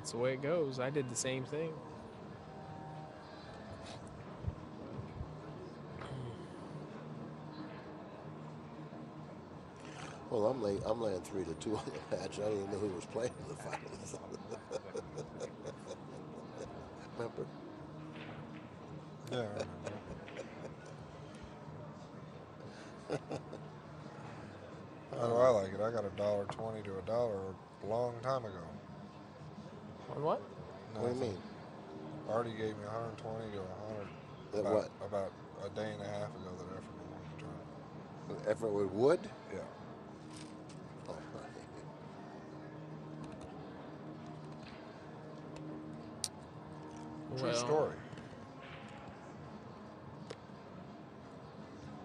That's the way it goes. I did the same thing. Well, I'm laying 3-2 on the match. I didn't even know who was playing in the finals. Remember? Yeah, I remember. How do I like it? I got $1.20 to $1 a long time ago. On what? What do you mean? Artie gave me 120 to 100 about a day and a half ago that Efren won the tournament. Efren with Wood? Yeah. Oh, True story.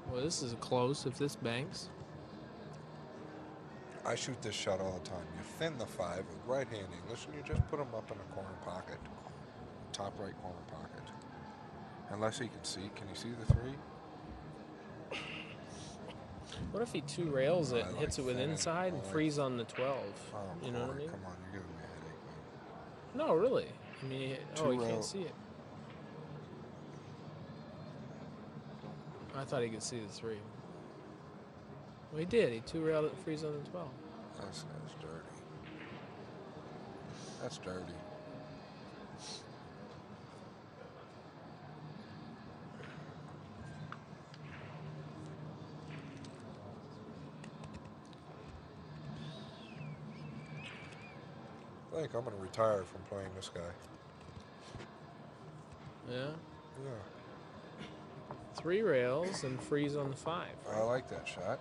Well, this is close if this banks. I shoot this shot all the time. You thin the 5 with right-hand English, and you just put them up in a corner pocket, top right corner pocket. Unless he can see. Can you see the 3? What if he 2 rails it and hits it with thinning. inside and frees on the 12? Oh, You know what I mean? Come on, you're giving me a headache, man. No, really. I mean, he rail. can't see it. I thought he could see the 3. Well, he did. He 2 railed it and frees on the 12. That's dirty. That's dirty. I think I'm going to retire from playing this guy. Yeah? Yeah. 3 rails and freeze on the 5. I like that shot.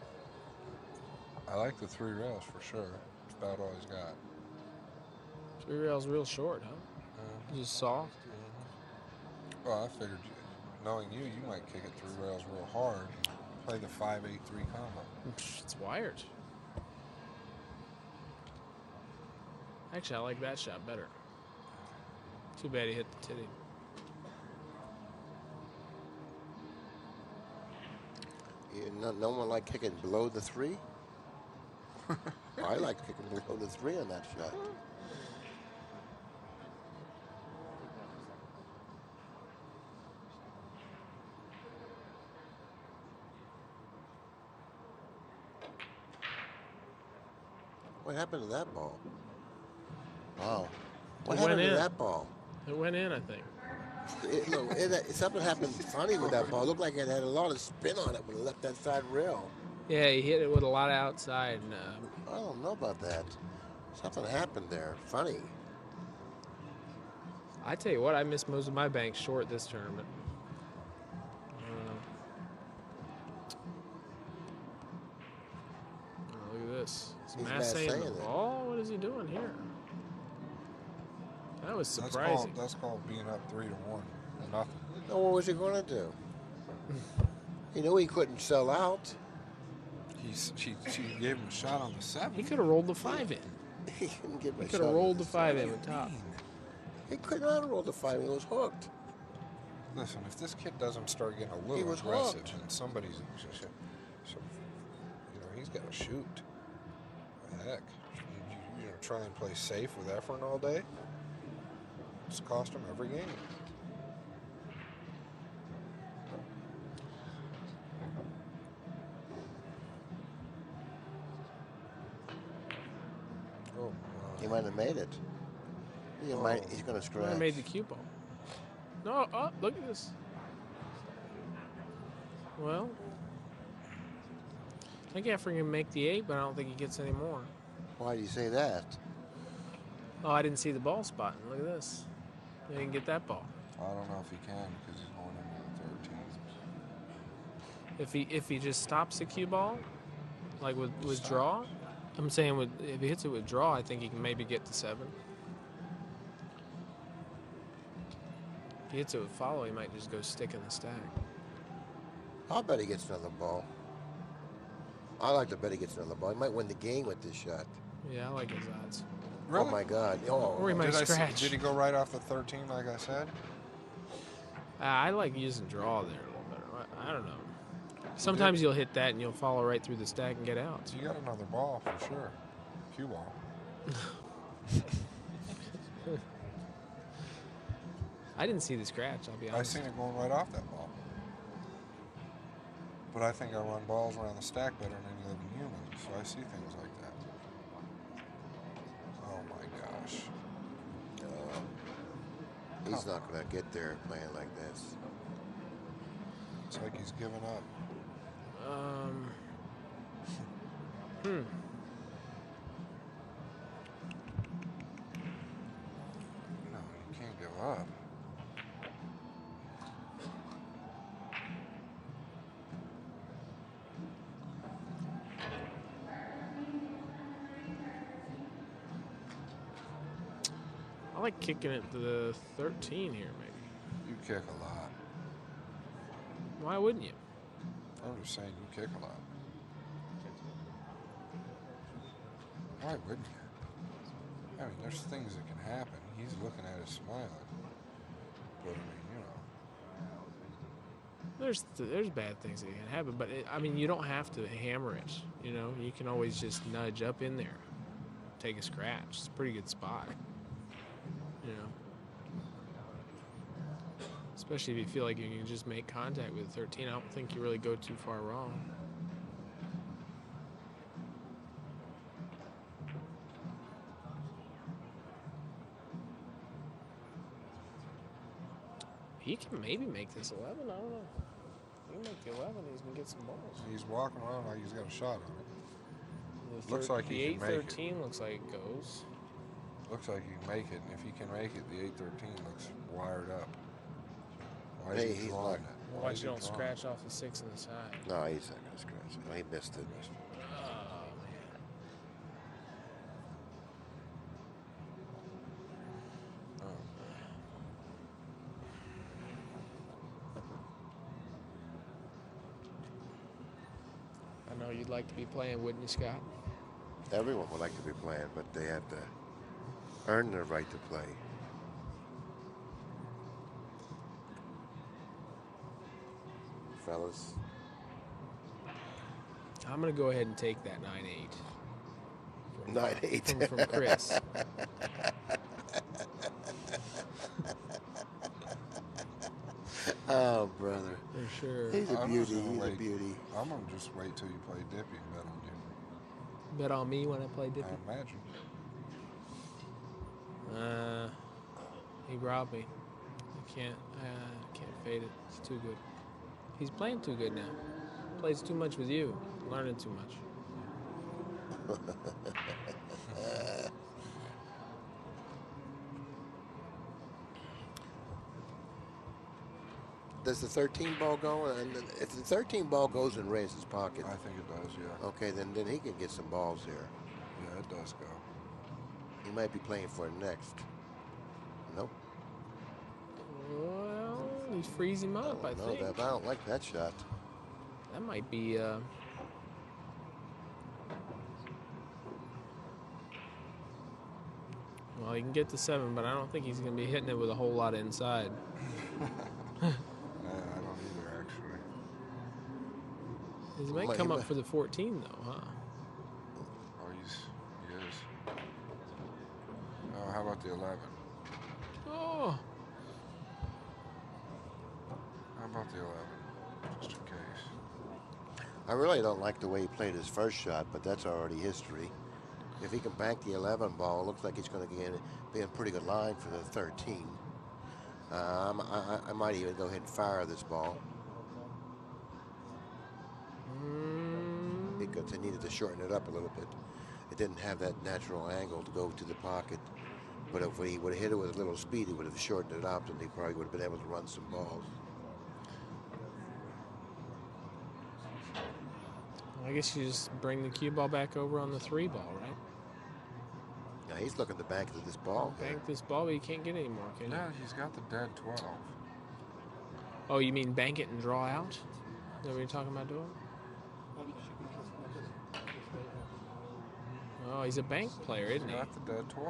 I like the 3 rails for sure. It's about all he's got. 3 rails real short, huh? Just soft. Well, I figured, knowing you might kick it 3 rails real hard. Play the 5-8-3 combo. It's wired. Actually, I like that shot better. Too bad he hit the titty. No one like kicking below the 3? I like kicking below the 3 on that shot. What happened to that ball? Wow. What happened to that ball? It went in, I think. Something happened funny with that ball. It looked like it had a lot of spin on it when it left that side rail. Yeah, he hit it with a lot of outside. And, I don't know about that. Something happened there. Funny. I tell you what, I missed most of my banks short this tournament. I don't know. Oh, look at this. He's massing the ball. What is he doing here? That was surprising. That's called being up 3-1 or nothing. No, what was he going to do? He knew he couldn't sell out. She gave him a shot on the 7. He could have rolled the 5 in. He couldn't give him a shot. He could have rolled the 5 in with top. He could not have rolled the 5. He was hooked. Listen, if this kid doesn't start getting a little aggressive, and somebody's, he's got to shoot. Heck, you try and play safe with Efren all day. It's cost him every game. Oh, he might have made it. He's going to scratch. He made the cue ball. No, look at this. Well, I think Efren can make the 8, but I don't think he gets any more. Why do you say that? Oh, I didn't see the ball spotting. Look at this. He didn't get that ball. I don't know if he can because he's going into the 13. If he just stops the cue ball, like with draw, I'm saying if he hits it with draw, I think he can maybe get to 7. If he hits it with follow, he might just go stick in the stack. I'll bet he gets another ball. I like to bet he gets another ball. He might win the game with this shot. Yeah, I like his odds. Really? Oh, my God. Or he might scratch. Did he go right off the 13 like I said? I like using draw there a little better. I don't know. Sometimes you'll hit that and you'll follow right through the stack and get out. So you got another ball for sure. Cue ball. I didn't see the scratch, I'll be I honest. seen it going right off that ball. But I think I run balls around the stack better than any living human, so I see things like that. Oh my gosh. He's not going to get there playing like this. It's like he's giving up. No, you can't give up. I like kicking it to the 13 here, maybe. You kick a lot. Why wouldn't you? I'm just saying you kick a lot. Why wouldn't you? I mean, there's things that can happen. He's looking at it smiling. But I mean, you know. There's bad things that can happen, but I mean, you don't have to hammer it. You know, you can always just nudge up in there, take a scratch. It's a pretty good spot. You know, especially if you feel like you can just make contact with 13. I don't think you really go too far wrong. He can maybe make this 11. I don't know. He can make the 11. He's gonna get some balls. He's walking around like he's got a shot on it. Looks like he can the make it. 8-13 looks like it goes. Looks like he can make it, and if he can make it, the 8-13 looks wired up. Why Hey, is he he's drawing like- it? Why is you he don't drawing scratch off the 6 on the side? No, he's not going to scratch it. No, he missed it. Oh man. it? Oh. I know you'd like to be playing, wouldn't you, Scott? Everyone would like to be playing, but they have to earn their right to play. Fellas. I'm gonna go ahead and take that 9-8. 9-8. From Chris. Oh, brother. For sure. He's a I'm beauty. just gonna He's a wait. beauty. I'm going to just wait till you play Dippy and bet on you. Bet on me when I play Dippy. I imagine. He robbed me. I can't fade it. It's too good. He's playing too good now. Plays too much with you. Learning too much. Does the 13 ball go? And if the 13 ball goes in Reyes' pocket, I think it does, yeah. okay, then he can get some balls here. Yeah, it does go. He might be playing for it next. Nope. Well, he frees him up, I think. I don't like that shot. That might be. Well, he can get to 7, but I don't think he's going to be hitting it with a whole lot inside. I don't either, actually. He might come up for the 14, though, huh? Oh, he is. Oh, how about the 11? Oh, How about the 11? Just in case. I really don't like the way he played his first shot, but that's already history. If he can bank the 11 ball, it looks like he's going to be in a pretty good line for the 13. I might even go ahead and fire this ball because they needed to shorten it up a little bit. It didn't have that natural angle to go to the pocket. But if he would have hit it with a little speed, he would have shortened it up, and he probably would have been able to run some balls. I guess you just bring the cue ball back over on the 3 ball, right? Now he's looking to bank to this ball. Bank this ball, but you can't get any more, can you? Yeah, he's got the dead 12. Oh, you mean bank it and draw out? Is that what you're talking about doing? Oh, he's a bank player, isn't He's he? got the dead 12.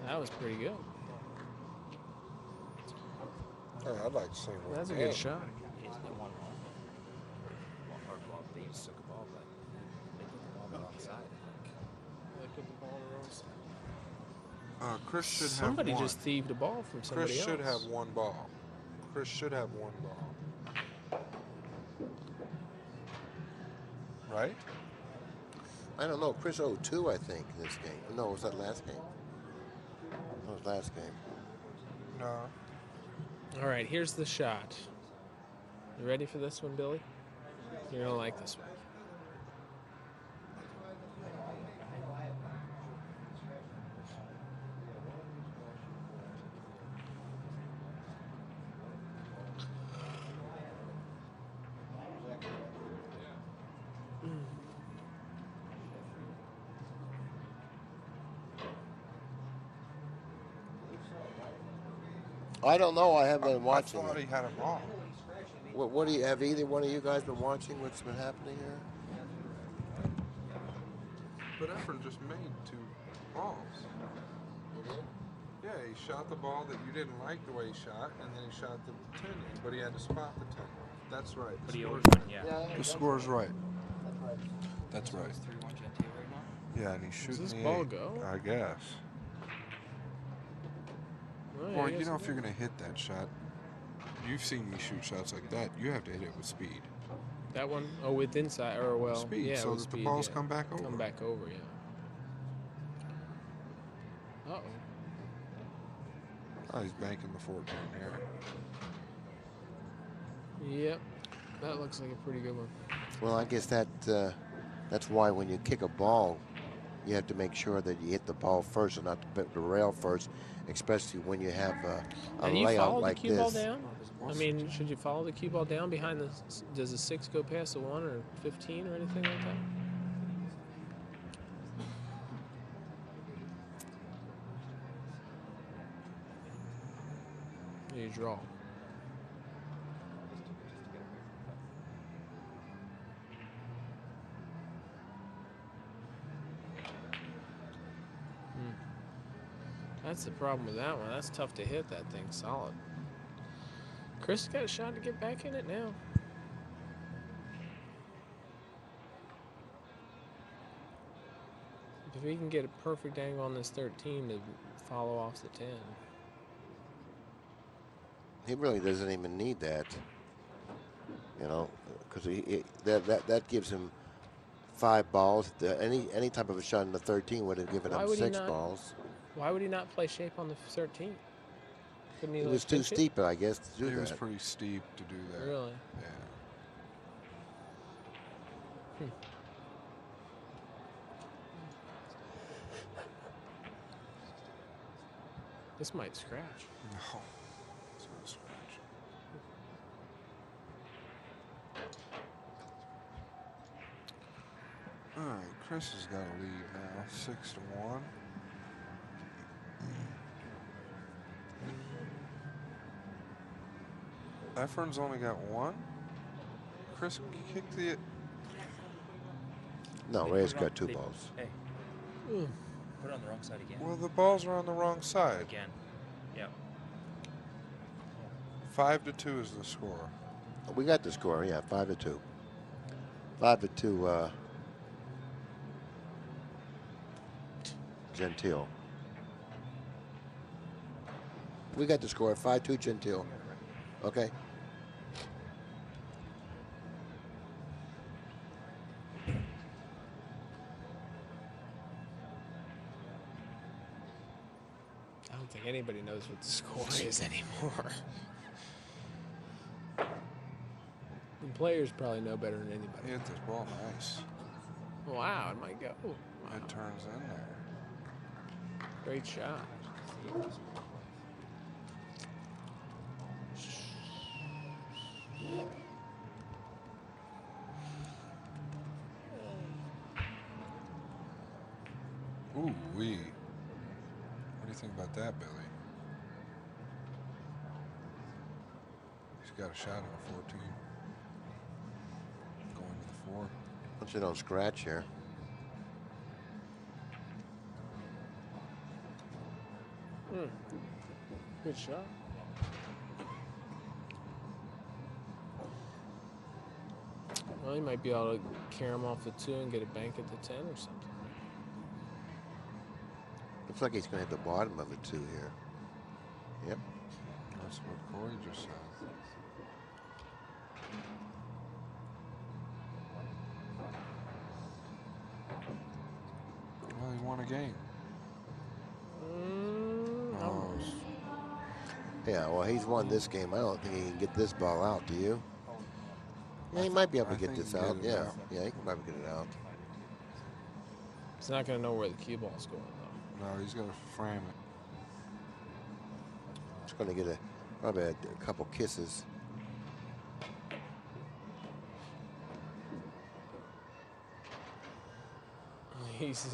That was pretty good. Hey, I'd like to see him win That's a the good game. shot. They just took the ball, but they put the ball back on the side. They put the ball on the wrong side. Chris should Somebody have one. just thieved a ball from somebody Chris should else. have one ball. Chris should have one ball. Right? I don't know. Chris owed 2, I think, this game. No, was that last game? That was last game. No. All right, here's the shot. You ready for this one, Billy? You're going to like this one. I don't know. I haven't been watching I thought it. he had them all. What do you have? Either one of you guys been watching what's been happening here? But Efren just made 2 balls. Yeah, he shot the ball that you didn't like the way he shot, and then he shot the 10, but he had to spot the 10. That's right. But he always win, yeah. The score's right. That's right. It's 3-1 Gentile right now. Yeah, and he's shooting this the ball 8, go? I guess. Well, Or, I guess you know, if it you're did. going to hit that shot, you've seen me shoot shots like that, you have to hit it with speed. That one? Oh, with inside, or well, Speed, yeah, so with that the speed, balls yeah. come back over. Come back over, yeah. Uh-oh. Oh, he's banking the 14 here. Yep. That looks like a pretty good one. Well, I guess that's why when you kick a ball, you have to make sure that you hit the ball first and not the rail first, especially when you have a Now, do you layout follow like the cue ball this. down? I mean, should you follow the cue ball down behind the... Does the 6 go past the 1 or 15 or anything like that? You draw. That's the problem with that one. That's tough to hit that thing solid. Chris got a shot to get back in it now. If he can get a perfect angle on this 13 to follow off the 10. He really doesn't even need that, you know, because that gives him 5 balls. Any type of a shot in the 13 would have given Why him would he 6 not- balls. Why would he not play shape on the 13? Couldn't he It like was too pinch it? steep, I guess, to do It was that. pretty steep to do that. Really? Yeah. This might scratch. No. It's not a scratch. All right, Chris has got a lead now, 6-1. Efren's only got 1. Chris kicked the. No, They Reyes put it on- got 2 they- balls. Hey, Ugh. put it on the wrong side again. Well, the balls are on the wrong side. Again. Yep. 5-2 is the score. We got the score, yeah, 5-2. 5-2. Gentile. We got the score, 5-2 Gentile. Okay. I don't think anybody knows what the score is anymore. The players probably know better than He anybody. hit this ball nice. Wow, it might go. Wow. It turns in there. Great shot. Ooh wee. What do you think about that, Billy? He's got a shot on a 14. Going to the 4. Once you don't scratch here. Good shot. Well, he might be able to carry him off the 2 and get a bank at the 10 or something. Looks like he's going to hit the bottom of it too here. Yep. That's what Corey just said. Well, he won a game. Oh, Yeah, well, he's won this game. I don't think he can get this ball out, do you? Yeah, he might be able to get think he this can out. get it Yeah, out. yeah, he can probably get it out. He's not going to know where the cue ball's going, though. no, he's got to frame it. He's going to get probably a couple kisses. He's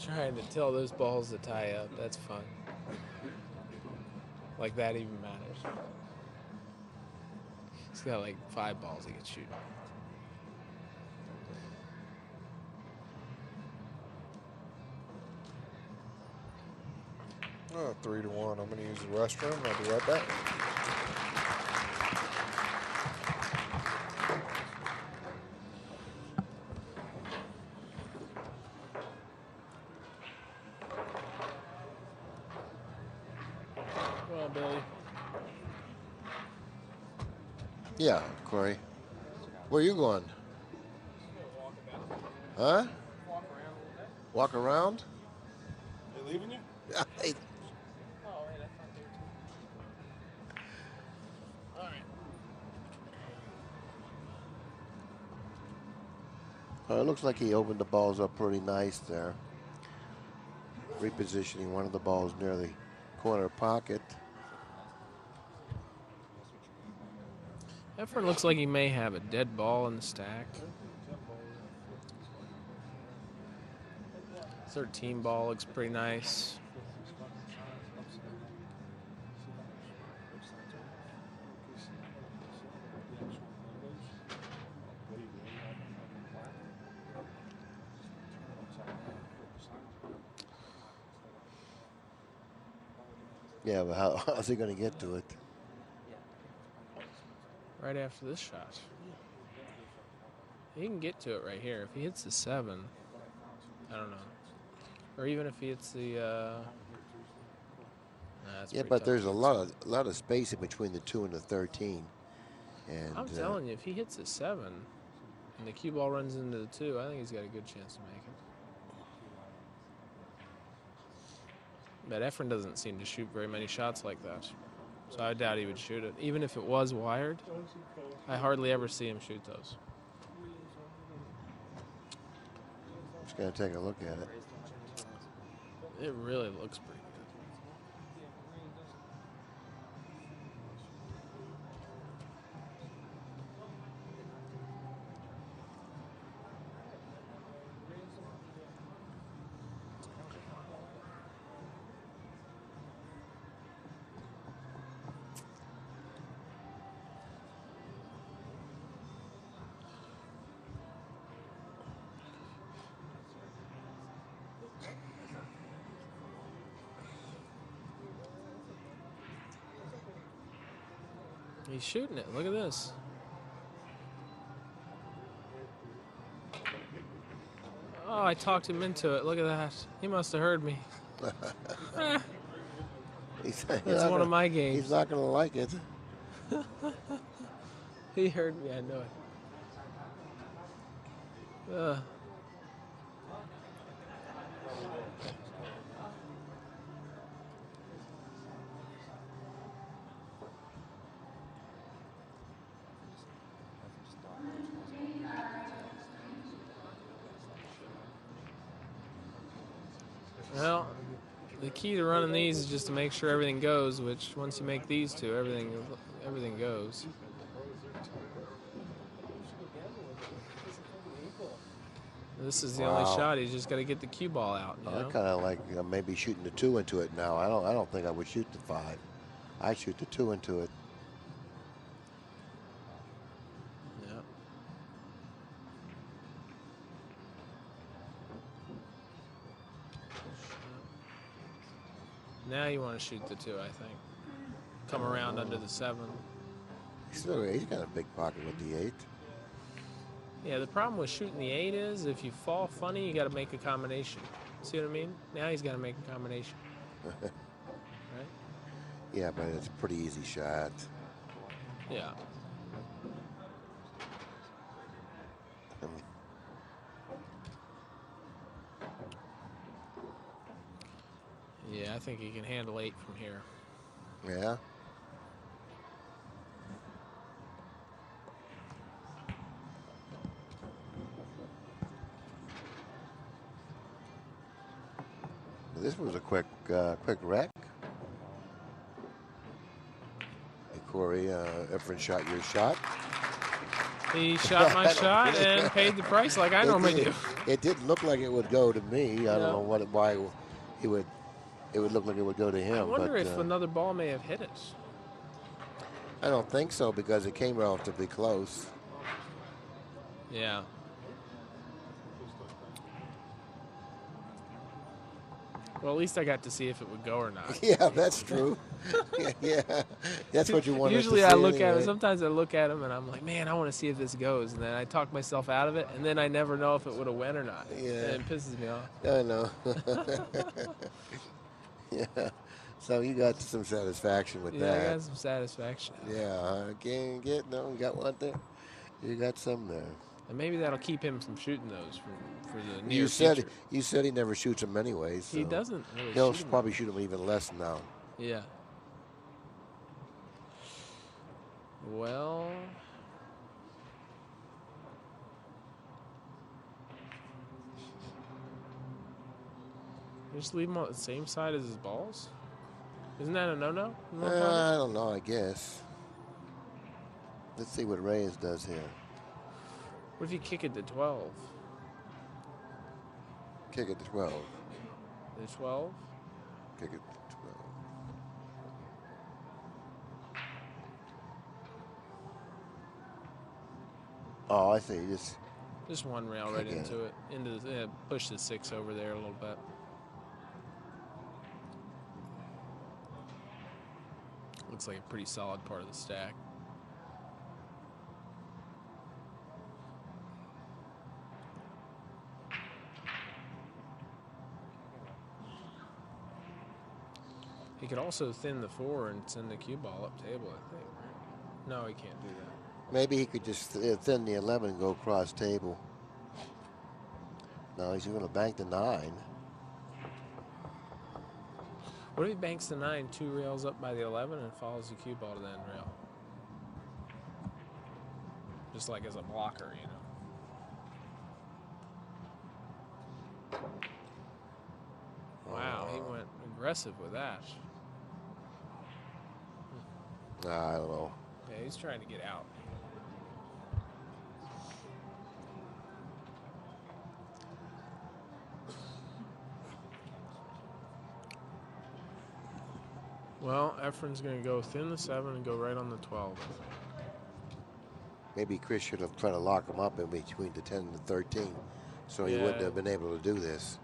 trying to tell those balls to tie up. That's fun. Like that even matters. He's got like 5 balls he can shoot. Oh, 3-1. I'm going to use the restroom. I'll be right back. Well, Billy. Yeah, Corey. Where you going? Huh? Walk around? They leaving you? Hey, Oh, wait, I thought they were. All right. it looks like he opened the balls up pretty nice there. Repositioning one of the balls near the corner pocket. Efren looks like he may have a dead ball in the stack. 13 ball looks pretty nice. Yeah, but how's he going to get to it? Right after this shot. He can get to it right here. If he hits the 7, I don't know. Or even if he hits the. That's Yeah, pretty but tough. there's a lot of space in between the 2 and the 13. And I'm telling you, if he hits the 7 and the cue ball runs into the 2, I think he's got a good chance to make it. But Efren doesn't seem to shoot very many shots like that. So I doubt he would shoot it. Even if it was wired, I hardly ever see him shoot those. just going to take a look at it. It really looks pretty good. He's shooting it. Look at this. Oh, I talked him into it. Look at that. He must have heard me. That's one of my games. He's not going to like it. He heard me. I know it. Well, the key to running these is just to make sure everything goes, which once you make these two, everything goes. This is the only Wow. shot. He's just got to get the cue ball out. You I know? kind of like maybe shooting the 2 into it now. I don't think I would shoot the 5. I shoot the 2 into it. Yeah. Now you want to shoot the 2, I think. Come around under the 7. He's got a big pocket with the 8. Yeah, the problem with shooting the 8 is if you fall funny, you got to make a combination. See what I mean? Now he's got to make a combination. Right? Yeah, but it's a pretty easy shot. Yeah. I mean, Yeah, I think he can handle 8 from here. yeah. This was a quick wreck. Hey, Corey, Efren shot your shot. He shot my shot and paid the price like I normally do. It didn't look like it would go to me. I don't No. know why it would look like it would go to him. I wonder but, if another ball may have hit us. I don't think so because it came relatively close. Yeah. Well, at least I got to see if it would go or not. Yeah, that's true. Yeah, that's what you want. Usually to I see look at anyway. him. Sometimes I look at him and I'm like, man, I want to see if this goes. And then I talk myself out of it, and then I never know if it would have went or not. Yeah. And it pisses me off. I know. Yeah. So you got some satisfaction with Yeah, that. I got some satisfaction. Yeah. Again, you got one there. You got some there. And maybe that'll keep him from shooting those for the near You future. said he never shoots them anyways. So He doesn't really he'll shoot 'em. probably shoot them even less now. Yeah. Well, just leave him on the same side as his balls? Isn't that a no-no? I don't know, I guess. Let's see what Reyes does here. What if you kick it to 12? Kick it to 12. The 12? Kick it to 12. Oh, I see. Just one rail right Kick it. into it. Push the 6 over there a little bit. Looks like a pretty solid part of the stack. He could also thin the 4 and send the cue ball up table, I think. No, he can't do that. Maybe he could just thin the 11 and go across table. No, he's going to bank the 9. What if he banks the 9 2 rails up by the 11 and follows the cue ball to the end rail? Just like as a blocker, you know. Wow, he went aggressive with that. I don't know. Yeah, he's trying to get out. Well, Efren's going to go thin the 7 and go right on the 12. Maybe Chris should have tried to lock him up in between the 10 and the 13, so he wouldn't Yeah. have been able to do this.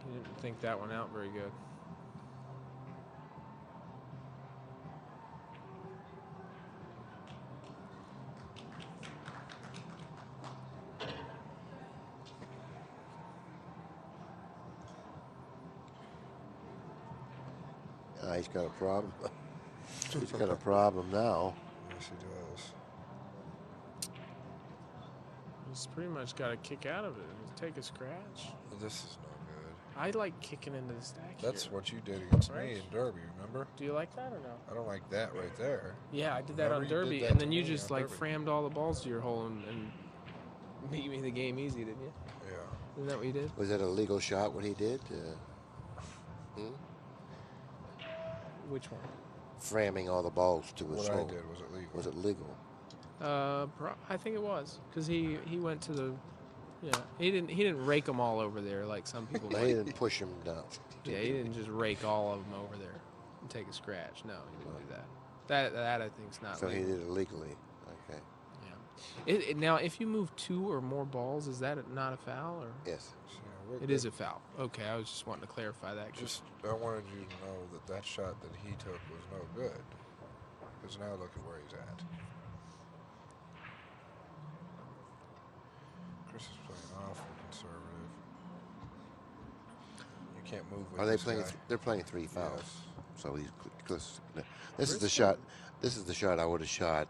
He didn't think that one out very good. He's got a problem. He's got a problem now. Yes, he does. He's pretty much got to kick out of it and take a scratch. This is no good. I like kicking into the stack That's here. what you did against Right. me in Derby, remember? Do you like that or no? I don't like that right there. Yeah, I did that on Remember you did Derby, that and to then you me just on like Derby. frammed all the balls to your hole and beat me the game easy, didn't you? Yeah. Isn't that what you did? Was that a legal shot, what he did? Which one? Framming all the balls to his What I hole. did, was it legal? Was it legal? I think it was because he went to the, yeah, he didn't rake them all over there like some people. No, might. he didn't push him down. Yeah, he didn't just rake all of them over there and take a scratch. No, he didn't do that. That I think is not So he legal. did it legally. Okay. Yeah. Now, if you move 2 or more balls, is that not a foul or? Yes. So, yeah, we're It is good. a foul. Okay, I was just wanting to clarify that. 'Cause Just, I wanted you to know that that shot that he took was no good. Because now look at where he's at. Chris is playing awful conservative. can't move with Are they this playing? guy. They're playing 3 fouls. Yes. So he's close. This is the Crystal. shot. This is the shot I would have shot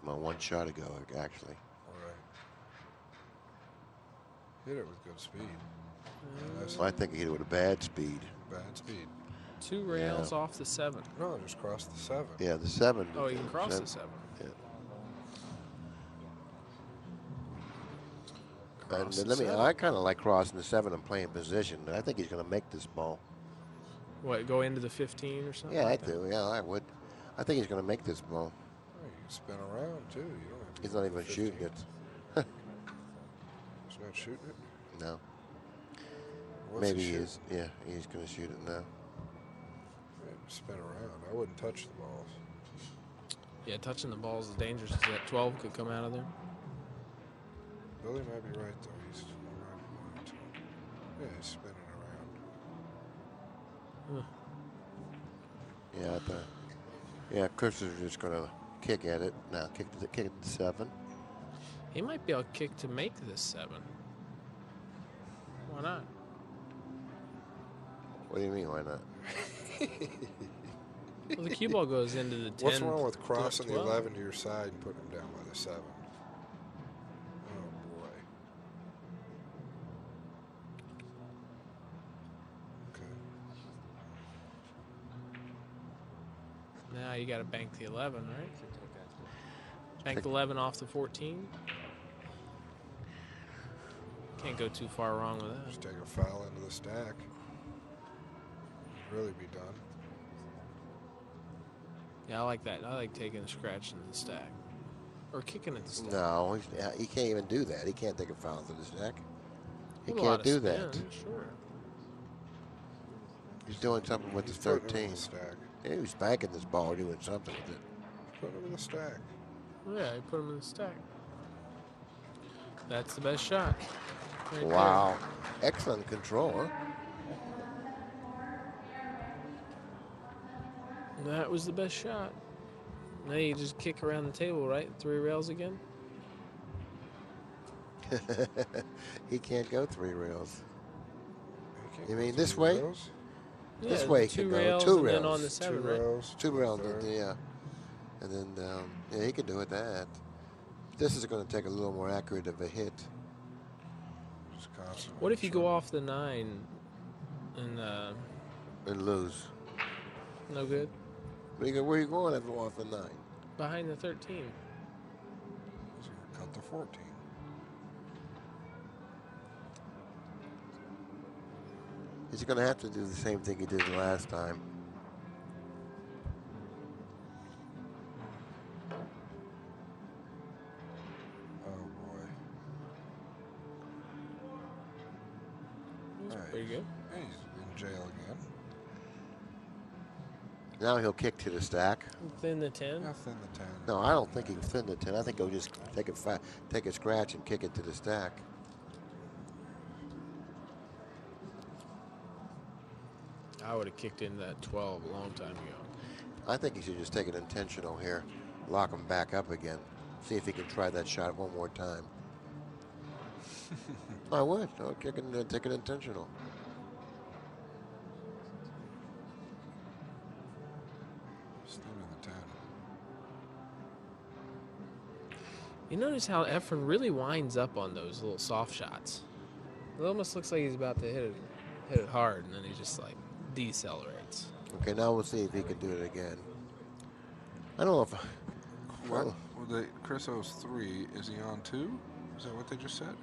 one shot ago, actually. All right. Hit it with good speed. Yeah, nice. Well, I think he hit it with a bad speed. Bad speed. 2 rails off the 7. No, just crossed the 7. Yeah, the 7. Oh, he can cross seven. the 7. Yeah. Cross And the 7. I kind of like crossing the 7 and playing position. I think he's going to make this ball. What, go into the 15 or something? Yeah, like I that? do. Yeah, I would. I think he's going to make this ball. Oh, you can spin around, too. You don't have to He's go not for even 15. shooting it. He's not shooting it? No. What's Maybe he shoot? is. Yeah, he's going to shoot it now. Yeah, spin around. I wouldn't touch the balls. Yeah, touching the balls is dangerous. That 12 could come out of there. Billy might be right, though. He's around point. Yeah, he's spinning around. Yeah, I thought. Yeah, Chris is just going to kick at it now. Kick it to 7. He might be able to kick to make this 7. Why not? What do you mean? Why not? Well, the cue ball goes into the 10. What's wrong with crossing the 12? 11 to your side and putting him down by the 7? Oh, boy. Okay. Now you got to bank the 11, right? Bank the 11 off the 14. Can't go too far wrong with that. Just take a foul into the stack. Really be done. Yeah, I like that. I like taking a scratch into the stack. Or kicking at the stack. No, he can't even do that. He can't take a foul to the stack. He A lot can't of do spin, that. Sure. He's doing something with the He's putting him in 13. the stack. Yeah, he was banking this ball, doing something with it. Putting him in the stack. Yeah, you put him in the stack. That's the best shot. Right Wow. Excellent control, huh? there. That was the best shot. Now you just kick around the table, right? 3 rails again? He can't go 3 rails. He can't You go mean through this the way? rails. This Yeah, way he 2 can go. rails 2 and then rails. on the 7, 2 right? rails. 2 rails, third. yeah. And then down. Yeah, he could do it that. This is going to take a little more accurate of a hit. Just constantly What if you go trying- off the 9 and And lose. no good? Where are you going after off the 9? Behind the 13. He's going to cut the 14. He's going to have to do the same thing he did the last time. Oh, boy. That's Right. pretty good. He's in jail again. Now he'll kick to the stack. Within the 10. Yeah, thin the 10. No, I don't think he can thin the 10. I think he'll just take a scratch and kick it to the stack. I would have kicked in that 12 a long time ago. I think he should just take it intentional here. Lock him back up again. See if he can try that shot one more time. I would. I'll kick it and take it intentional. Still in the 10. You notice how Efren really winds up on those little soft shots. It almost looks like he's about to hit it hard, and then he just like decelerates. Okay, now we'll see if he can do it again. I don't know if. What? Well, Well, Chris owes 3. Is he on 2? Is that what they just said?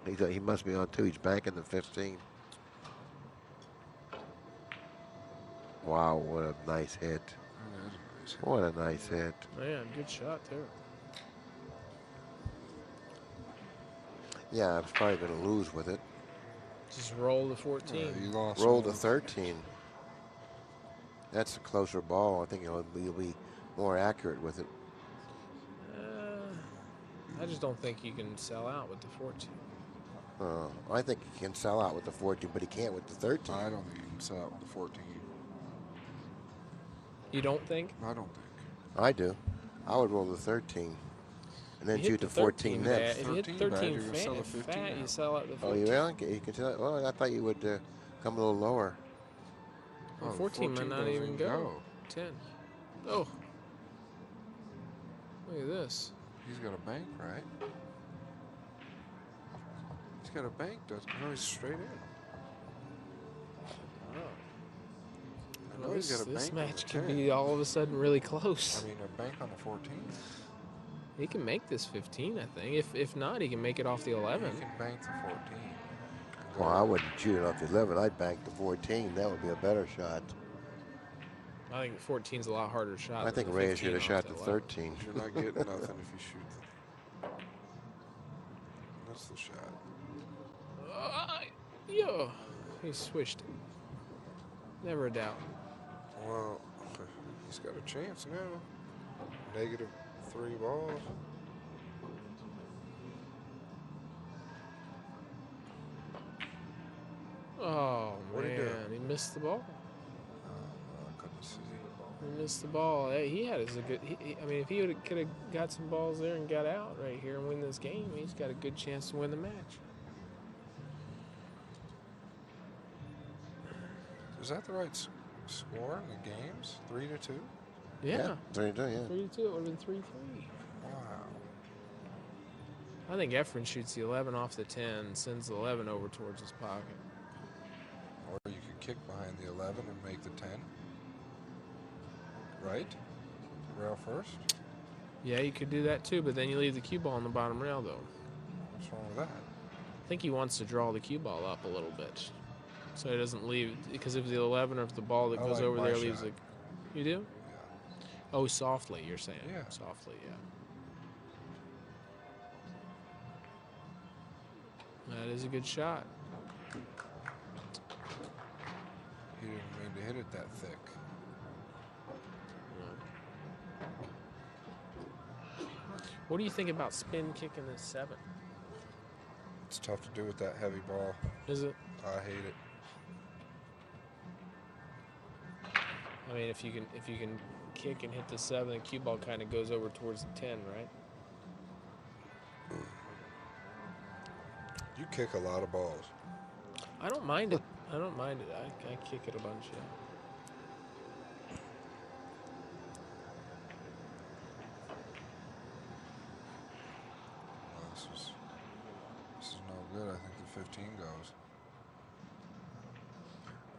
he must be on 2. He's banking the 15. Wow, what a nice hit. That is a nice hit. What a nice hit. Man, good shot too. Yeah, I was probably going to lose with it. Just roll the 14. You lost. Roll one. the 13. That's a closer ball. I think you'll be more accurate with it. I just don't think you can sell out with the 14. I think he can sell out with the 14, but he can't with the 13. I don't think you can sell out with the 14. You don't think? I don't think. I do. I would roll the 13. and then You hit shoot the 14 bad. next. If you hit 13 bad, 13 you're gonna sell the 15 fat, you out. sell out the Oh, 14. you really? You can tell. Well, I thought you would come a little lower. Well, Oh, 14 might not doesn't even go. 10. Oh. Look at this. He's got a bank, right? He's got a bank, doesn't he? No, he's straight in. I know Well, he's got a this bank on match the could 10. be all of a sudden really close. I mean, a bank on the 14. He can make this 15, I think. If not, he can make it off the 11. He can bank the 14. Well, I wouldn't shoot it off the 11. I'd bank the 14. That would be a better shot. I think 14 is a lot harder shot. I think than Reyes 15 should have off shot the the 11. 13. You're not getting nothing if you shoot the. That's the shot. Yeah, he swished it. Never a doubt. Well, he's got a chance now. Negative 3 balls. Oh What'd he do? man, he missed the ball. I couldn't see. He missed the ball. Hey, he had us a good. I mean, if he could have got some balls there and got out right here and win this game, he's got a good chance to win the match. Is that the right score in the games? 3-2. Yeah, 3-2, yeah. 3-2. It would have been 3-3. Wow. I think Efren shoots the 11 off the 10, sends the 11 over towards his pocket. Or you could kick behind the 11 and make the 10. Right? Rail first. Yeah, you could do that too, but then you leave the cue ball on the bottom rail, though. What's wrong with that? I think he wants to draw the cue ball up a little bit, so he doesn't leave. Because if the 11 or if the ball that I goes like over my there leaves shot. it, you do? Yeah. Oh, softly. You're saying? Yeah. Softly, yeah. That is a good shot. He didn't mean to hit it that thick. What do you think about spin kicking this 7? It's tough to do with that heavy ball. Is it? I hate it. I mean, if you can kick and hit the 7, the cue ball kind of goes over towards the 10, right? You kick a lot of balls. I don't mind it. I don't mind it. I kick it a bunch, yeah. Well, this is no good. I think the 15 goes.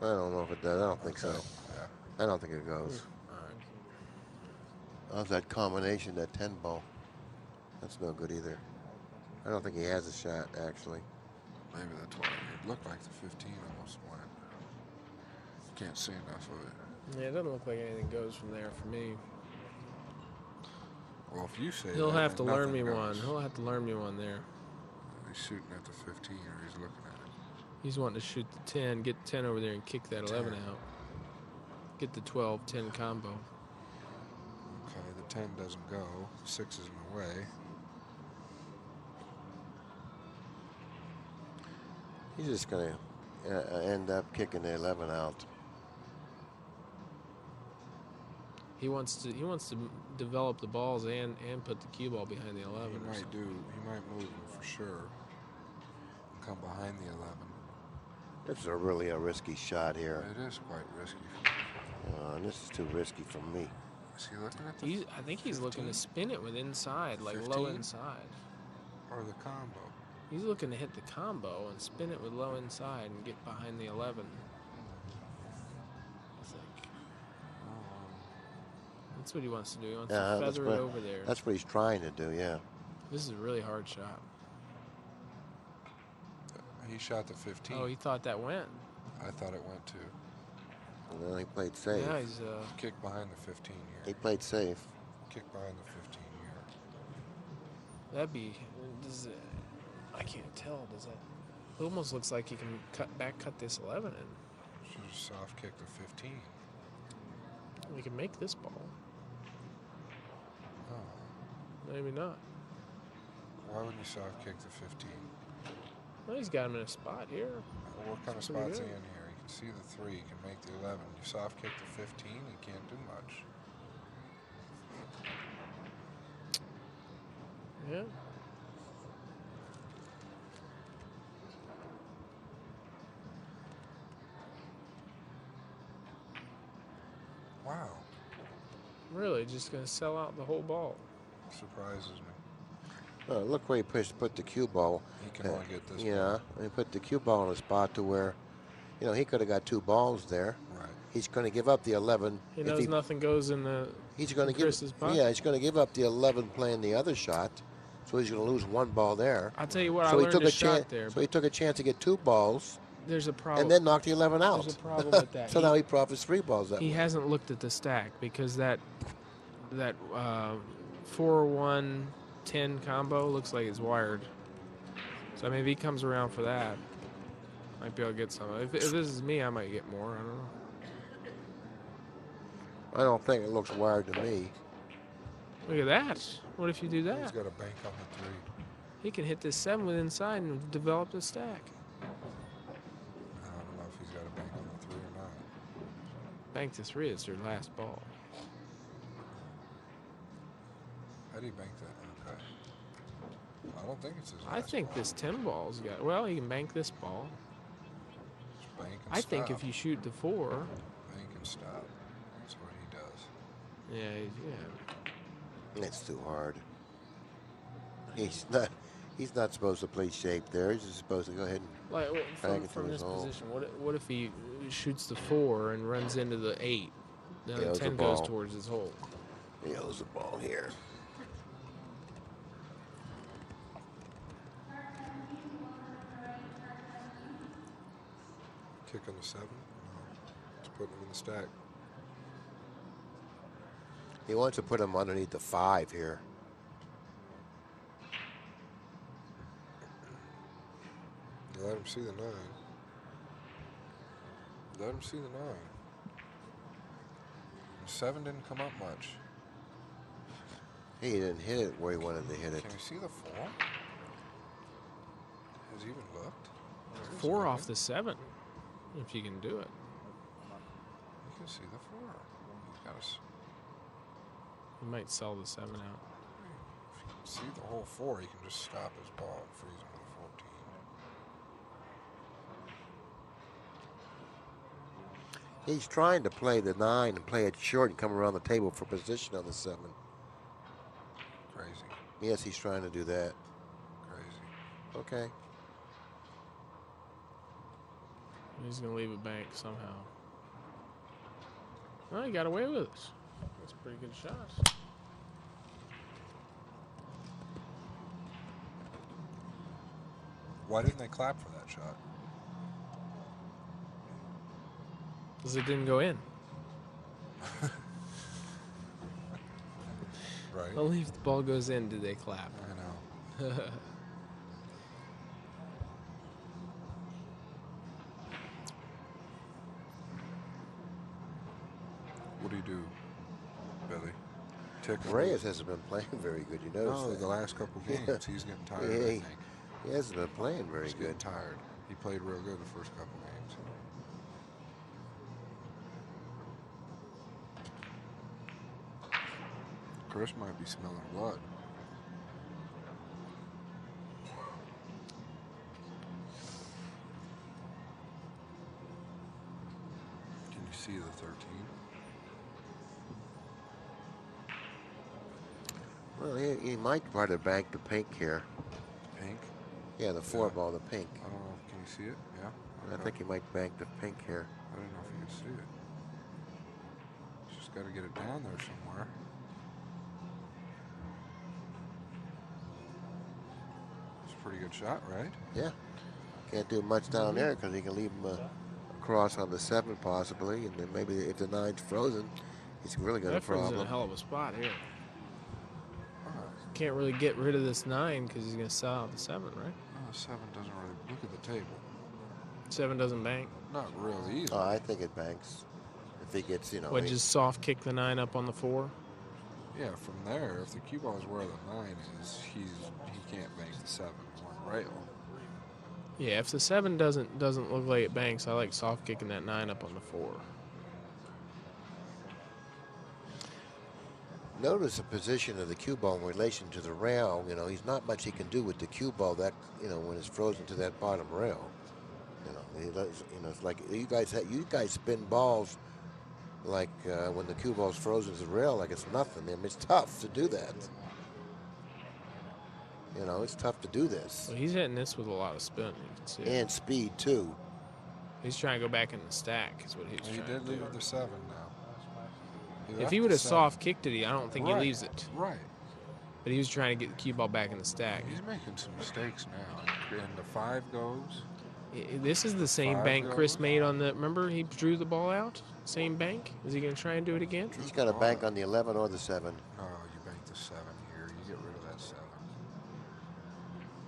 I don't know if it does. I don't think so. Yeah. I don't think it goes. All right. How's that combination, that 10 ball? That's no good either. I don't think he has a shot, actually. Maybe that's why it looked like the 15 almost went. Can't see enough of it. Yeah, it doesn't look like anything goes from there for me. Well, if you say He'll that, have to then learn nothing me goes. one. He'll have to learn me one there. He's shooting at the 15 or he's looking at it. He's wanting to shoot the 10, get the 10 over there and kick that 11 out. Get the 12-10 combo. Okay, the 10 doesn't go. 6 is in the way. He's just going to end up kicking the 11 out. He wants to develop the balls and put the cue ball behind the 11. He or might something. do. He might move him for sure. And come behind the 11. This is really a risky shot here. It is quite risky. And this is too risky for me. Is he looking at the I think he's looking to 15? spin it with inside, like low 15? inside. Or the combo? He's looking to hit the combo and spin it with low inside and get behind the 11. I think. That's what he wants to do. He wants to feather it over there. That's what he's trying to do, yeah. This is a really hard shot. He shot the 15. Oh, he thought that went. I thought it went too. Well, he played safe. Yeah, he's Kick behind the 15 He here. played safe. Kick behind the 15 here. that'd be. I can't tell. Does that? It almost looks like he can cut this 11 in. Should have soft kicked the 15. We can make this ball. Oh. Maybe not. Why wouldn't you soft kick the 15? Well, he's got him in a spot here. Well, what kind of Pretty spot's he good. in here? You can see the 3. You can make the 11. You soft kick the 15. You can't do much. Yeah, Wow. Really, just gonna sell out the whole ball. Surprises me. Look where he put the cue ball. He can only get this Yeah, ball. he put the cue ball in a spot to where, he could have got 2 balls there. Right. He's going to give up the 11. He knows nothing goes in the. He's going to give. Chris's bucket. Yeah, he's going to give up the 11 playing the other shot, so he's going to lose 1 ball there. I'll tell you what, So I he learned took a a shot chance. there. So he took a chance to get 2 balls, There's a problem. and then knocked the 11 out. There's a problem with that. So now he profits 3 balls that He way. hasn't looked at the stack because that 4-1-10 combo looks like it's wired. So I mean, if he comes around for that, might be able to get some. If this is me, I might get more. I don't know. I don't think it looks wired to me. Look at that. What if you do He's that? got a bank on the 3. He can hit this 7 with inside and develop the stack. I don't know if he's got a bank on the 3 or not. Bank to 3. It's their last ball. How do you bank that? Okay. I don't think it's his last I think ball. this 10 ball's got. Well, he can bank this ball. Just bank and I think stop. if you shoot the 4. Bank and stop. That's what he does. Yeah, yeah. It's too hard. He's not supposed to play shape there. He's just supposed to go ahead and Like Back from into this his hole. position, what if he shoots the 4 and runs into the 8? Then Yeah, the it's a 10 goes ball. towards his hole. he owes the ball here. Kick on the 7? No. Just put him in the stack. He wants to put him underneath the 5 here. You let him see the 9. Let him see the 9. The 7 didn't come up much. He didn't hit it where he wanted to hit it. Can you see the 4? Has he even looked? 4 off the 7, if you can do it. You can see the 4. He's got to. He might sell the 7 out. If you can see the whole 4, he can just stop his ball and freeze him with a 14. He's trying to play the 9 and play it short and come around the table for position on the 7. Crazy. Yes, he's trying to do that. Crazy. Okay. He's going to leave it bank somehow. Well, he got away with it. That's a pretty good shot. Why didn't they clap for that shot? Because it didn't go in. Right? Only if the ball goes in do they clap. I know. What do you do, Billy? Tick him? Reyes hasn't been playing very good. You notice No, that? the last couple games, he's getting tired, Yeah, I think. He hasn't been playing very He's good. getting tired. He played real good the first couple games. Chris might be smelling blood. Can you see the 13? Well, he might try to bank the pink here. Pink? Yeah, the 4 Yeah. ball, the pink. I don't know. Can you see it? Yeah? I Okay. think he might bank the pink here. I don't know if you can see it. Just got to get it down there somewhere. It's a pretty good shot, right? Yeah. Can't do much down there because he can leave him across on the 7 possibly, and then maybe if the 9's frozen, he's really got a Efren's in a problem. hell of a spot here. Oh, Can't really get rid of this 9 because he's going to sell out the 7, right? no, 7 doesn't really look at the table. 7 doesn't bank. Not real easy. Oh, I think it banks. If he gets, What, just soft kick the 9 up on the 4? Yeah, from there, if the cue ball is where the 9 is, he can't bank the 7 on rail. Yeah, if the 7 doesn't look like it banks, I like soft kicking that 9 up on the 4. Notice the position of the cue ball in relation to the rail. He's not much he can do with the cue ball that, when it's frozen to that bottom rail. He does, it's like you guys spin balls like when the cue ball's frozen to the rail, like it's nothing. I mean, it's tough to do that. You know, it's tough to do this. Well, he's hitting this with a lot of spin. You can see it. And speed, too. He's trying to go back in the stack, is what he was He trying did to do. leave the 7 now. If left he would the have 7. soft kicked it, I don't think he Right, leaves it. Right. But he was trying to get the cue ball back in the stack. He's making some mistakes now. And the 5 goes. This is the same 5 bank Chris goes. made on the. Remember, he drew the ball out. Same bank. Is he going to try and do it again? He's got a bank on the 11 or the 7. Oh, you bank the 7 here. You get rid of that 7.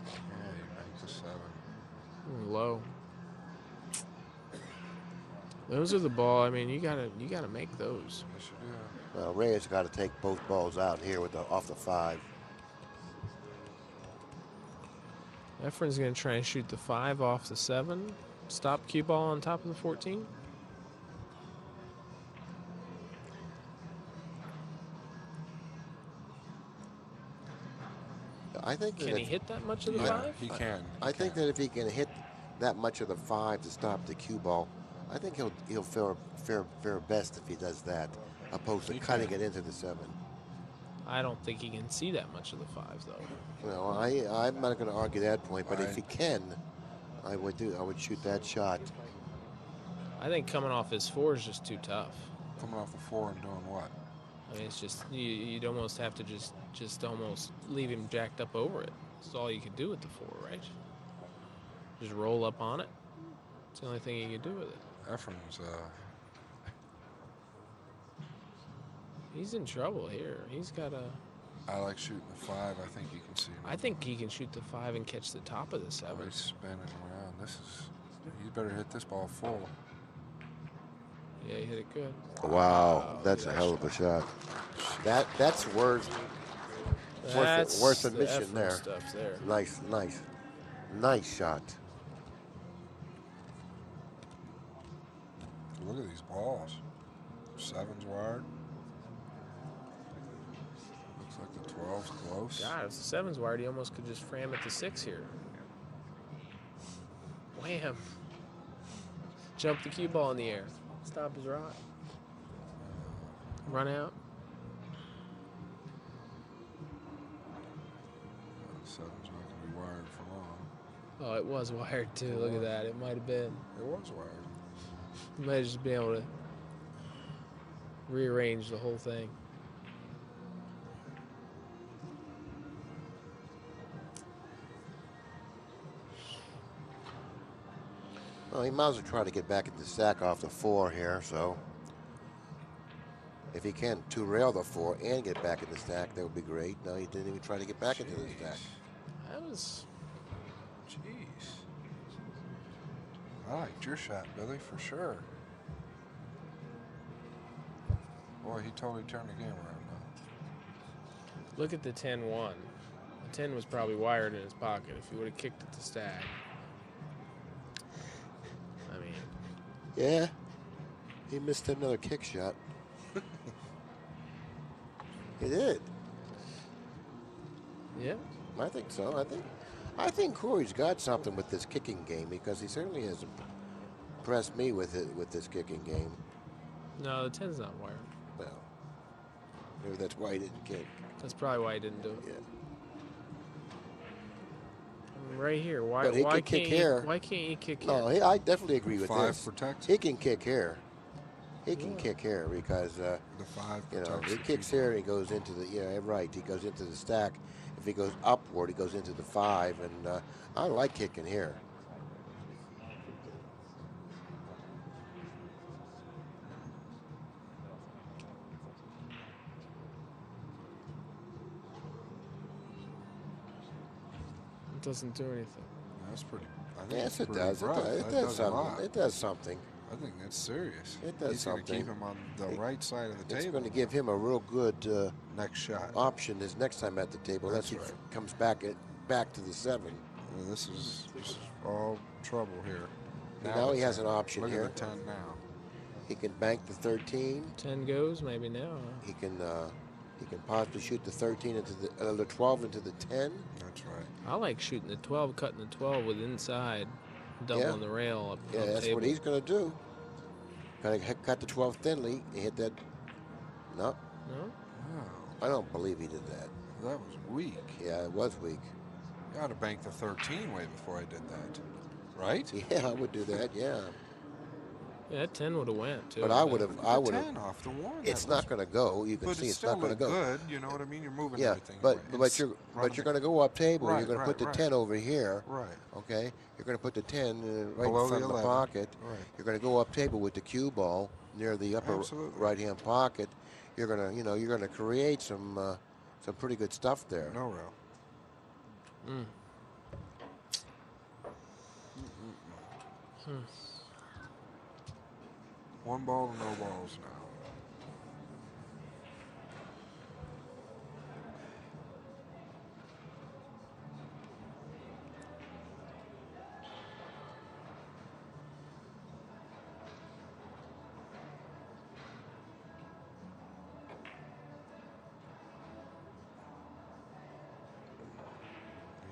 Yeah, you bank the 7. Low. Those are the ball. I mean, you gotta make those. Yes, you do. Well, Reyes got to take both balls out here with off the 5. Efren's going to try and shoot the 5 off the 7. Stop cue ball on top of the 14. I think that Can he if- hit that much of the Yeah, 5? he can. I think that if he can hit that much of the 5 to stop the cue ball, I think he'll fare best if he does that, opposed to He cutting can. it into the 7. I don't think he can see that much of the 5, though. Well, I'm not going to argue that point, but if Right. he can, I would shoot that shot. I think coming off his 4 is just too tough. Coming off a 4 and doing what? I mean, it's just you'd almost have to just almost leave him jacked up over it. That's all you could do with the 4, right? Just roll up on it. It's the only thing you could do with it. Efren's, He's in trouble here. He's got a. I like shooting the 5. I think you can see him. I think he can shoot the 5 and catch the top of the 7. He's spinning around. This is. You better hit this ball full. Yeah, he hit it good. Wow, that's a hell of a shot. That's worth That's the the mission Efren there. stuff there. Nice shot. Look at these balls. 7's wide. Looks like the 12's close. God, if the 7's wide, he almost could just frame it to 6 here. Wham! Jump the cue ball in the air. Stop his rod. Run out. 7's not going to be wired for long. Oh, it was wired too. Look at that. It might have been. It was wired. You might just be able to rearrange the whole thing. Well, he might as well try to get back into the stack off the 4 here, so if he can two-rail the 4 and get back in the stack, that would be great. No, he didn't even try to get back into the stack. That was. Jeez. I liked your shot, Billy, for sure. Boy, he totally turned the game around now. Look at the 10-1. The 10 was probably wired in his pocket. If he would have kicked it to stack. I mean. Yeah, he missed another kick shot. He did. Yeah. I think so. I think Corey's got something with this kicking game because he certainly has impressed me with this kicking game. No, the 10's not wired. Well, maybe that's why he didn't kick. That's probably why he didn't do it. Yeah. Right here. Why? But he Why can kick can't here. you? Why can't you kick No, here? I definitely agree with 5 this. protects. He can kick here. He can kick here because The 5 you know protects. he the kicks key here and he goes into the right. He goes into the stack. If he goes upward, he goes into the 5, and I like kicking here. It doesn't do anything. That's pretty. I think Yes, that's it pretty does. It rough. does. It That does a lot. something. It does something. I think that's serious. It does He's gonna something. keep him on the right side of the It's table. going to give him a real good next shot. option his next time at the table. That's That's he right. comes back to the 7. This is all trouble here. Now the he has 10. an option Look here. at the 10 now. He can bank the 13. 10 goes, maybe now. Huh? He can possibly shoot the 13 into the 12 into the 10. That's right. I like shooting the 12, cutting the 12 with inside, doubling the rail up Yeah, on the that's table. what he's going to do. Kind of cut the 12 thinly. He hit that. No, No? Oh, I don't believe he did that. that was weak. Yeah, it was weak. You ought to bank the 13 way before I did that. Right? Yeah, I would do that. Yeah, Yeah, that 10 would have went too. but I would have. Look at I the would have. 10 off the 1. It's That was- not going to go. You can But see it it's still not going to looked go. good. You know what I mean? You're moving Yeah, everything. but right. but you're going to go up table. Right, You're going to right, put the right. 10 over here. Right. Okay, you're going to put the 10 right Below in front the of the 11. pocket. Right. You're going to go up table with the cue ball near the upper Absolutely. right-hand pocket. You're going to, you're going to create some pretty good stuff there. No row. Mm. One ball to no balls now.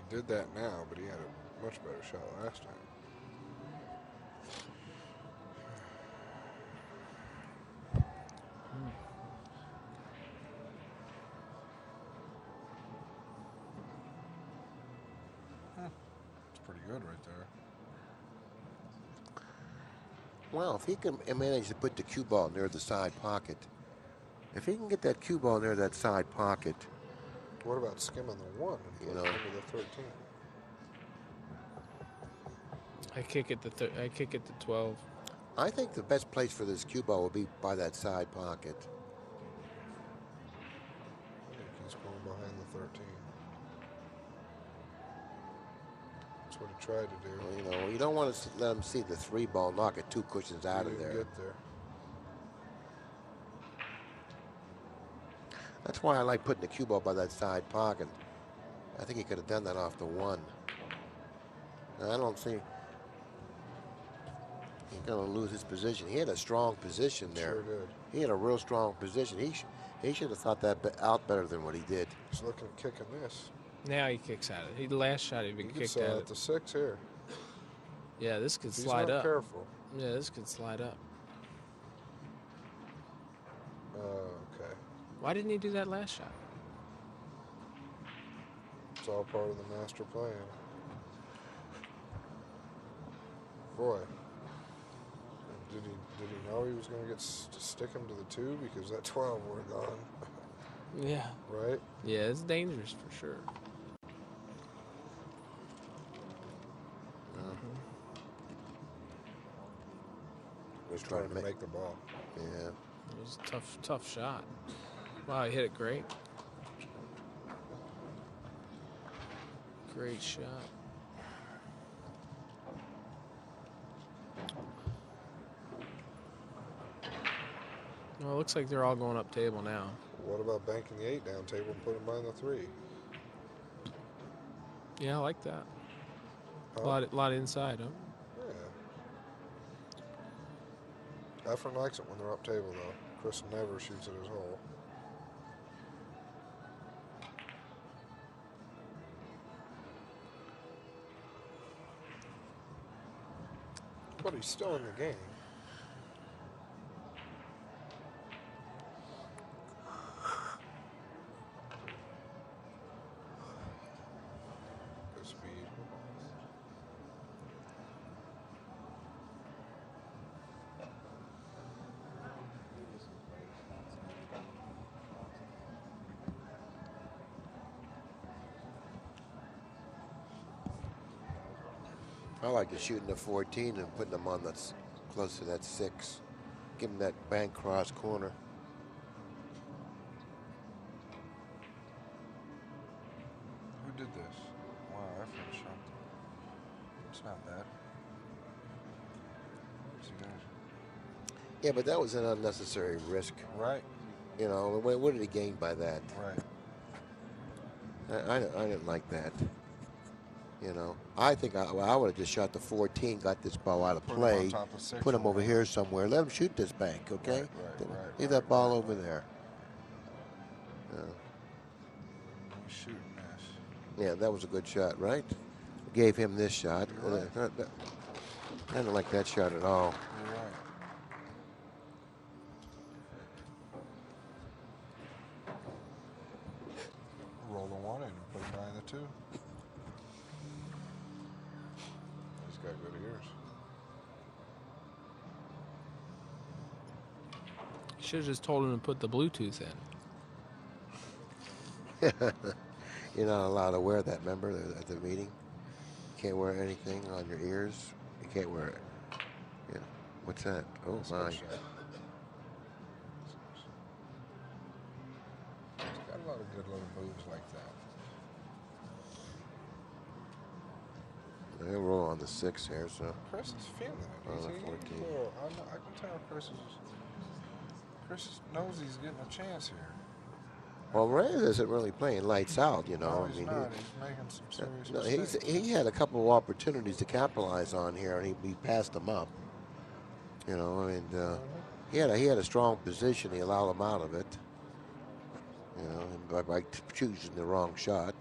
He did that now, but he had a much better shot last time. It's pretty good right there. Well, if he can manage to put the cue ball near the side pocket, if he can get that cue ball near that side pocket, What about skimming the 1 and You putting know. it into the 13? I kick it to I kick it to 12. I think the best place for this cue ball would be by that side pocket. I think he's going behind the 13. That's what he tried to do. Well, you don't want to let him see the 3 ball knock it 2 cushions out He of didn't there. Get there. That's why I like putting the cue ball by that side pocket. I think he could have done that off the 1. I don't see he's going to lose his position. He had a strong position there. Sure did. He had a real strong position. He should have thought that out better than what he did. He's looking at kicking this. Now he kicks at it. The last shot he He been could kicked sell at at it. the 6 here. Yeah, this could He's slide not up. careful. Yeah, this could slide up. Okay. Why didn't he do that last shot? It's all part of the master plan. Boy. Did he know he was going to get to stick him to the 2 because that 12 would have gone, Yeah. right? Yeah, it's dangerous for sure. He was trying to make the ball. Yeah. It was a tough shot. Wow, he hit it great. Great shot. Well, it looks like they're all going up table now. What about banking the 8 down table and putting him behind the 3? Yeah, I like that. Huh? Lot inside, huh? Yeah. Efren likes it when they're up table, though. Chris never shoots at his hole. But he's still in the game. Good speed. I like to shooting the 14 and putting them on that's close to that 6. Give him that bank cross corner. Who did this? Wow, Efren shot. It's not bad. Where's he going? Yeah, but that was an unnecessary risk. Right, You know, what did he gain by that? right. I didn't like that. You know, I think I would have just shot the 14, got this ball out of Put him on play, top of 6 put him and over run. here somewhere, let him shoot this bank, okay? Right, Then right, leave right, that ball right, over right. there. He's shooting this. Yeah, that was a good shot, right? Gave him this shot. You're right. I didn't like that shot at all. You're right. and put him behind the 2. He's got good ears. Should have just told him to put the Bluetooth in. You're not allowed to wear that, remember, at the meeting? You can't wear anything on your ears. You can't wear it. Yeah. What's that? Oh, That's a my. good shot. He's got a lot of good little moves like that. He'll roll on the 6 here, so. Chris is feeling it. On He's the getting 14. cool. I can tell Chris knows he's getting a chance here. Well, Reyes isn't really playing lights out, you know. No, he's not. He's making some serious No, mistakes. he had a couple of opportunities to capitalize on here, and he passed them up. You know, and he had a strong position. He allowed him out of it. You know, and by choosing the wrong shot.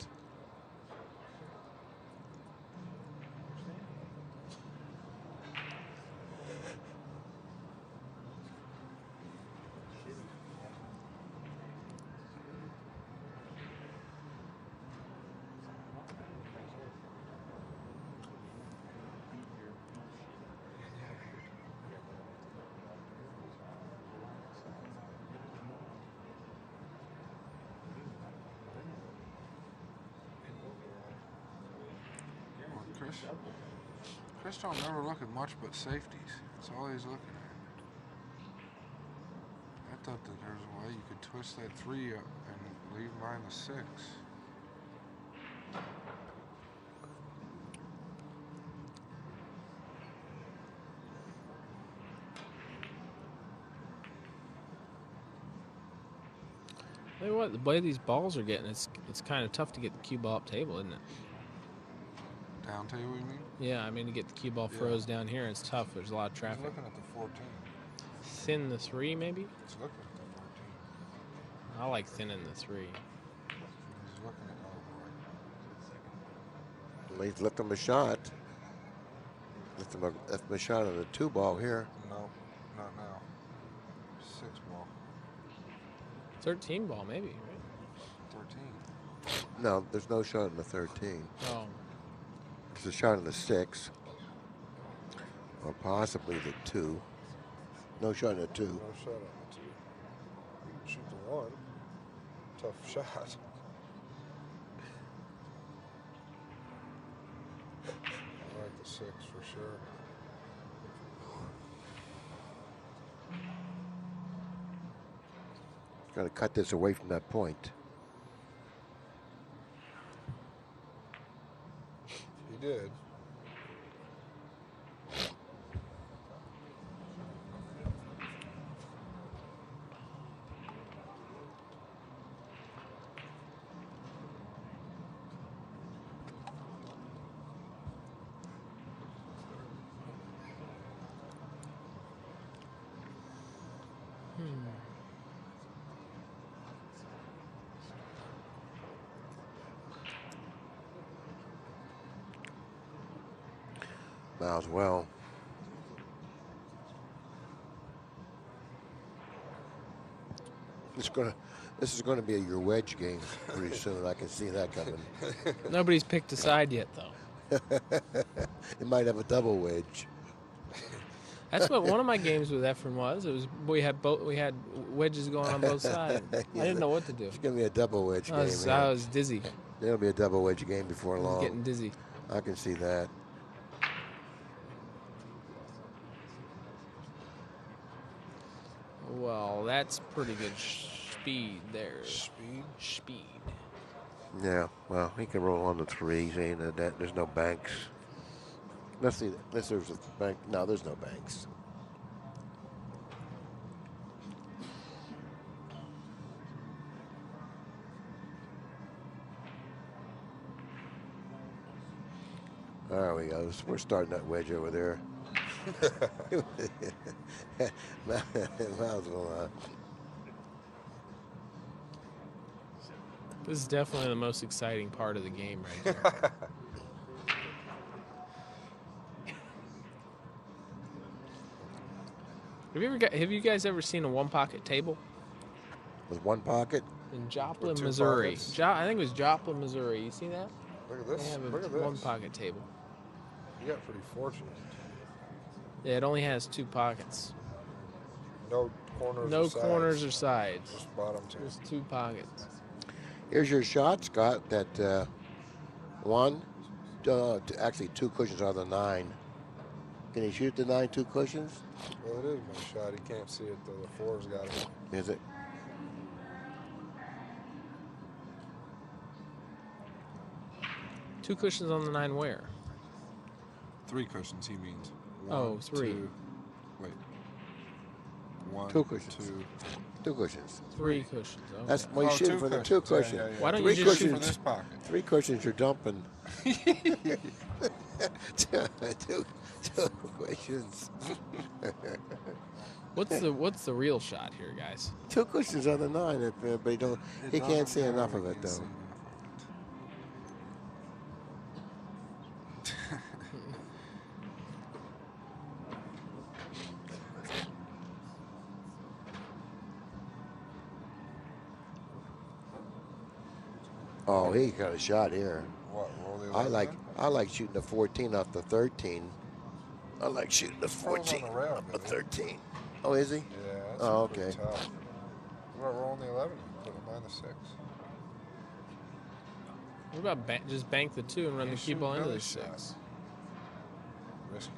Chris don't ever look at much but safeties. That's all he's looking at. I thought that there's a way you could twist that 3 up and leave behind the 6. Tell you what, the way these balls are getting, it's kind of tough to get the cue ball up table, isn't it? Down table, you mean? Yeah, I mean to get the cue ball froze down here, it's tough. There's a lot of He's traffic. looking at the 14. Thin the 3, maybe? He's looking at the 14. I like thinning the 3. He's looking at Well, he's left him a shot. Left him a shot on the 2 ball here. No, not now. 6 ball. 13 ball, maybe, right? 13. No, there's no shot in the 13. Oh, There's a shot in the 6. Or possibly the 2. No shot in the 2. No shot on the 2. You can shoot the 1. Tough shot. I like the 6 for sure. Got to cut this away from that point. He did. Might as well. This is gonna be your wedge game pretty soon. I can see that coming. nobody's picked a side yet, though. It might have a double wedge. That's what one of my games with Efren was. It was we had wedges going on both sides. I didn't know what to do. It's gonna be a double wedge game. I was dizzy. It'll be a double wedge game before I was long. getting dizzy. I can see that. Well, that's pretty good speed there. Speed? Speed. Yeah, well, he can roll on the 3s. Ain't that? There's no banks. Unless there's a bank. No, there's no banks. There we go. We're starting that wedge over there. Might as well. This is definitely the most exciting part of the game right here. Have you guys ever seen a 1-pocket table? With 1 pocket? In Joplin, two Missouri. pockets. I think it was Joplin, Missouri. You see that? Look at They this. have a Look at one this. pocket table. You got pretty fortunate. Yeah, it only has 2 pockets. No corners. No or sides. corners or sides. Just bottom two. Just 2 pockets. Here's your shot, Scott. That actually 2 cushions on the 9. Can he shoot the 9 2 cushions? Well, it is my shot. He can't see it though. The 4's got it. Is it? Two cushions on the 9 where? 3 cushions. He means. Oh, 3. 2, wait. 1, 2 cushions. 2. 2 cushions. 3 cushions. Okay. That's well, you shoot for the 2 cushions. Yeah, yeah, yeah. Why don't Three you just shoot shoot for this pocket? 3 cushions you're dumping. 2 cushions. What's the real shot here, guys? 2 cushions on the 9, but he can't see enough of it though. Oh, he got a shot here. What? Roll the 11 I like shooting the 14 off the 13. I like shooting the 14 on the rail, off the Billy. 13. Oh, is he? Yeah, that's Oh, pretty okay. tough. What about rolling the 11 and put it -6? What about just bank the 2 and run You the cue shoot ball into the Billy's 6? shot. Risky.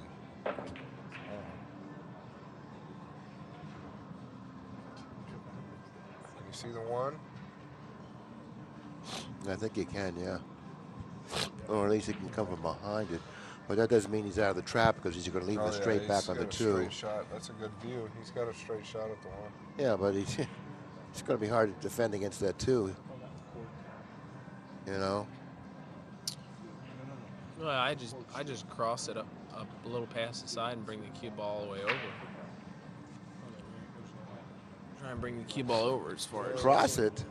Can you see the 1? I think he can, yeah. Or at least he can come from behind it. But that doesn't mean he's out of the trap because he's going to leave Oh, it yeah, straight he's back on the got a 2. Straight shot. That's a good view. He's got a straight shot at the 1. Yeah, but it's going to be hard to defend against that 2. You know? Well, I just cross it up a little past the side and bring the cue ball all the way over. Try and bring the cue ball over as far as. Cross it.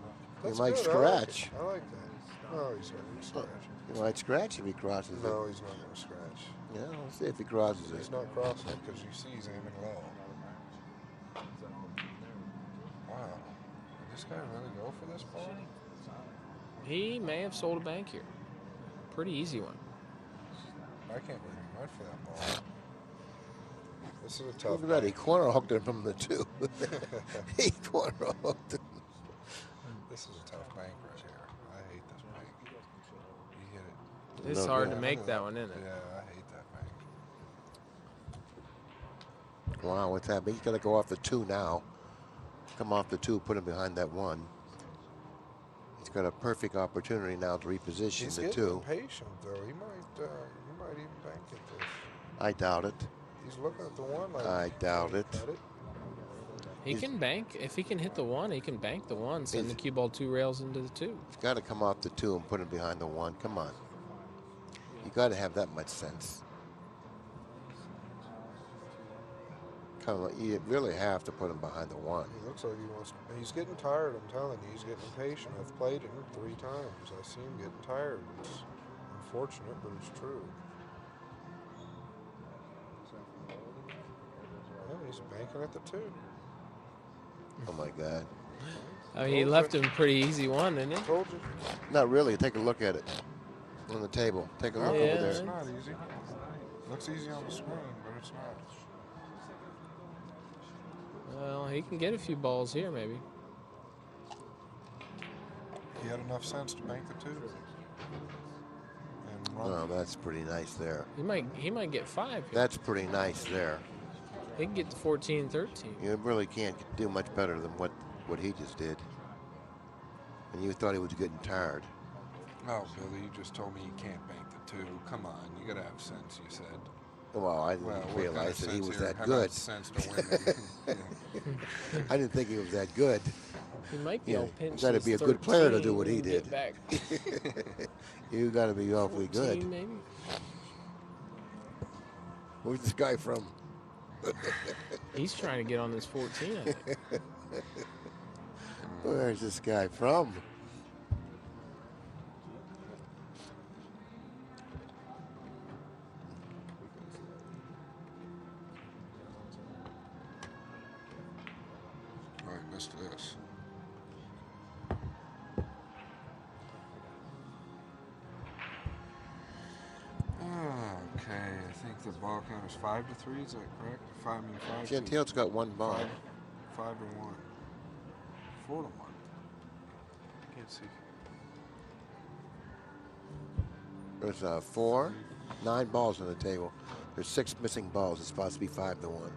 That's he might good. scratch. I like that. No, he's not going to scratch. He might scratch if he crosses it. No, he's not going to scratch. Yeah, let's see if he crosses He's it. not crossing it because you see he's aiming low. Wow. Did this guy really go for this ball? He may have sold a bank here. Pretty easy one. I can't believe he went for that ball. This is a tough Look at that. He bank. corner hooked it from the 2. He corner hooked it. This is a tough bank right here. I hate this bank. You hit it. It's No hard good. to make that one, isn't it? Yeah, I hate that bank. Wow, what's happening? He's got to go off the 2 now. Come off the 2, put him behind that 1. He's got a perfect opportunity now to reposition He's the getting 2. impatient though. He might even bank at this. I doubt it. He's looking at the 1 like. I doubt it. Got it. He can bank. If he can hit the 1, he can bank the 1, send the He's- cue ball 2 rails into the 2. He's got to come off the 2 and put him behind the 1. Come on. You got to have that much sense. Come on, you really have to put him behind the 1. He looks like he wants. He's getting tired. I'm telling you, he's getting impatient. I've played him 3 times. I see him getting tired. It's unfortunate, but it's true. Yeah, he's banking at the 2. Oh my God. I mean, he left him a pretty easy one, didn't he? Told you. Not really. Take a look at it on the table. Take a look Yeah. over It's there. not easy. Looks easy on the screen, but it's not. Well, he can get a few balls here, maybe. He had enough sense to bank the 2. And run. Oh, that's pretty nice there. He might get 5 here. That's pretty nice there. He can get to 14, 13. You really can't do much better than what he just did. And you thought he was getting tired. Oh, Billy, you just told me you can't bank the 2. Come on, you gotta have sense. You said. Well, I didn't Well, what realize kind of that he sense was here? that How good. about sense to win? I didn't think he was that good. He might be Yeah, all you pinched. gotta as be a good player to 13 do what he and get did. Back You got to be awfully 14 good. maybe. Where's this guy from? He's trying to get on this 14. I think. Where's this guy from? Oh, I missed this. the ball count is 5-3. Is that correct? 5. Gentile's got one ball. 5 to 1. 4 to 1. Can't see. There's 4, 9 balls on the table. There's 6 missing balls. It's supposed to be 5 to 1.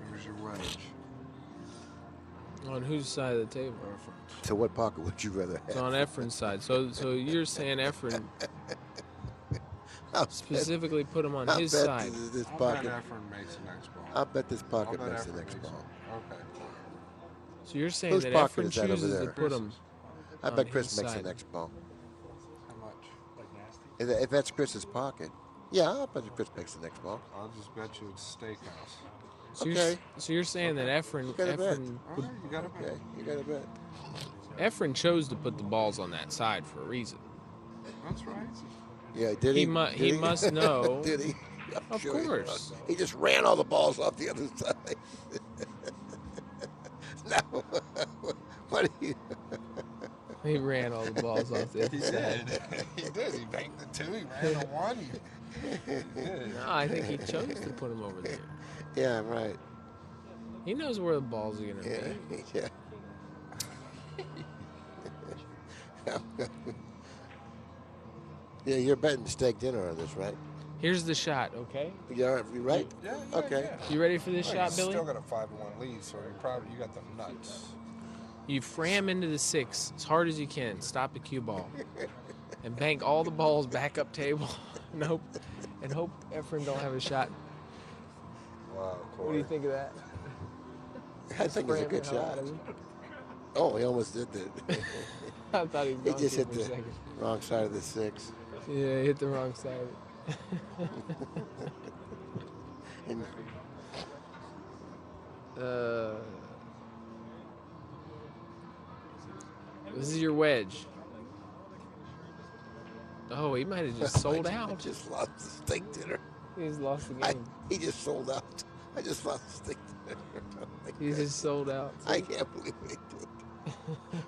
Here's your wedge. On whose side of the table? So what pocket would you rather have? It's on Efren's side. So you're saying Efren specifically put him on his side? This I'll pocket. bet Efren makes the next ball. I bet this pocket I'll bet makes the Efren next makes ball. it. Okay. So you're saying Whose that pocket Efren is that over chooses to there? put him I on bet Chris his makes side. the next ball. How much? Like nasty. If that's Chris's pocket, yeah, I bet Chris makes the next ball. I'll just bet you it's steakhouse. So Okay. you're saying that Efren You got a bet. All right, you got to bet. Okay, you got to bet. Efren chose to put the balls on that side for a reason. That's right. Yeah, did he? He Did must know. Did he? I'm Of sure he course. does. He just ran all the balls off the other side. No. What do you? He ran all the balls off the other side. He did. He banked the 2. He ran the 1. He did. No, I think he chose to put him over there. Yeah, right. He knows where the balls are going to Yeah, be. yeah. Yeah, you're betting steak dinner on this, right? Here's the shot, okay? You right? Yeah, Okay. Yeah. You ready for this Well, shot, you Billy? still got a 5-1 lead, so you got the nuts. You fram into the 6 as hard as you can. Stop the cue ball. And bank all the balls back up table. Nope. And hope Efren don't have a shot. Wow, Corey. What do you think of that? I think it's a good Scram the hell out shot. of him. Oh, he almost did that. I thought he was He gone just for hit a the second. wrong side of the 6. Yeah, he hit the wrong side. And This is your wedge. Oh, he might have just sold I out. just lost the steak dinner. He's lost the game. He just sold out. I just lost the steak dinner. He just sold out. I can't believe he did.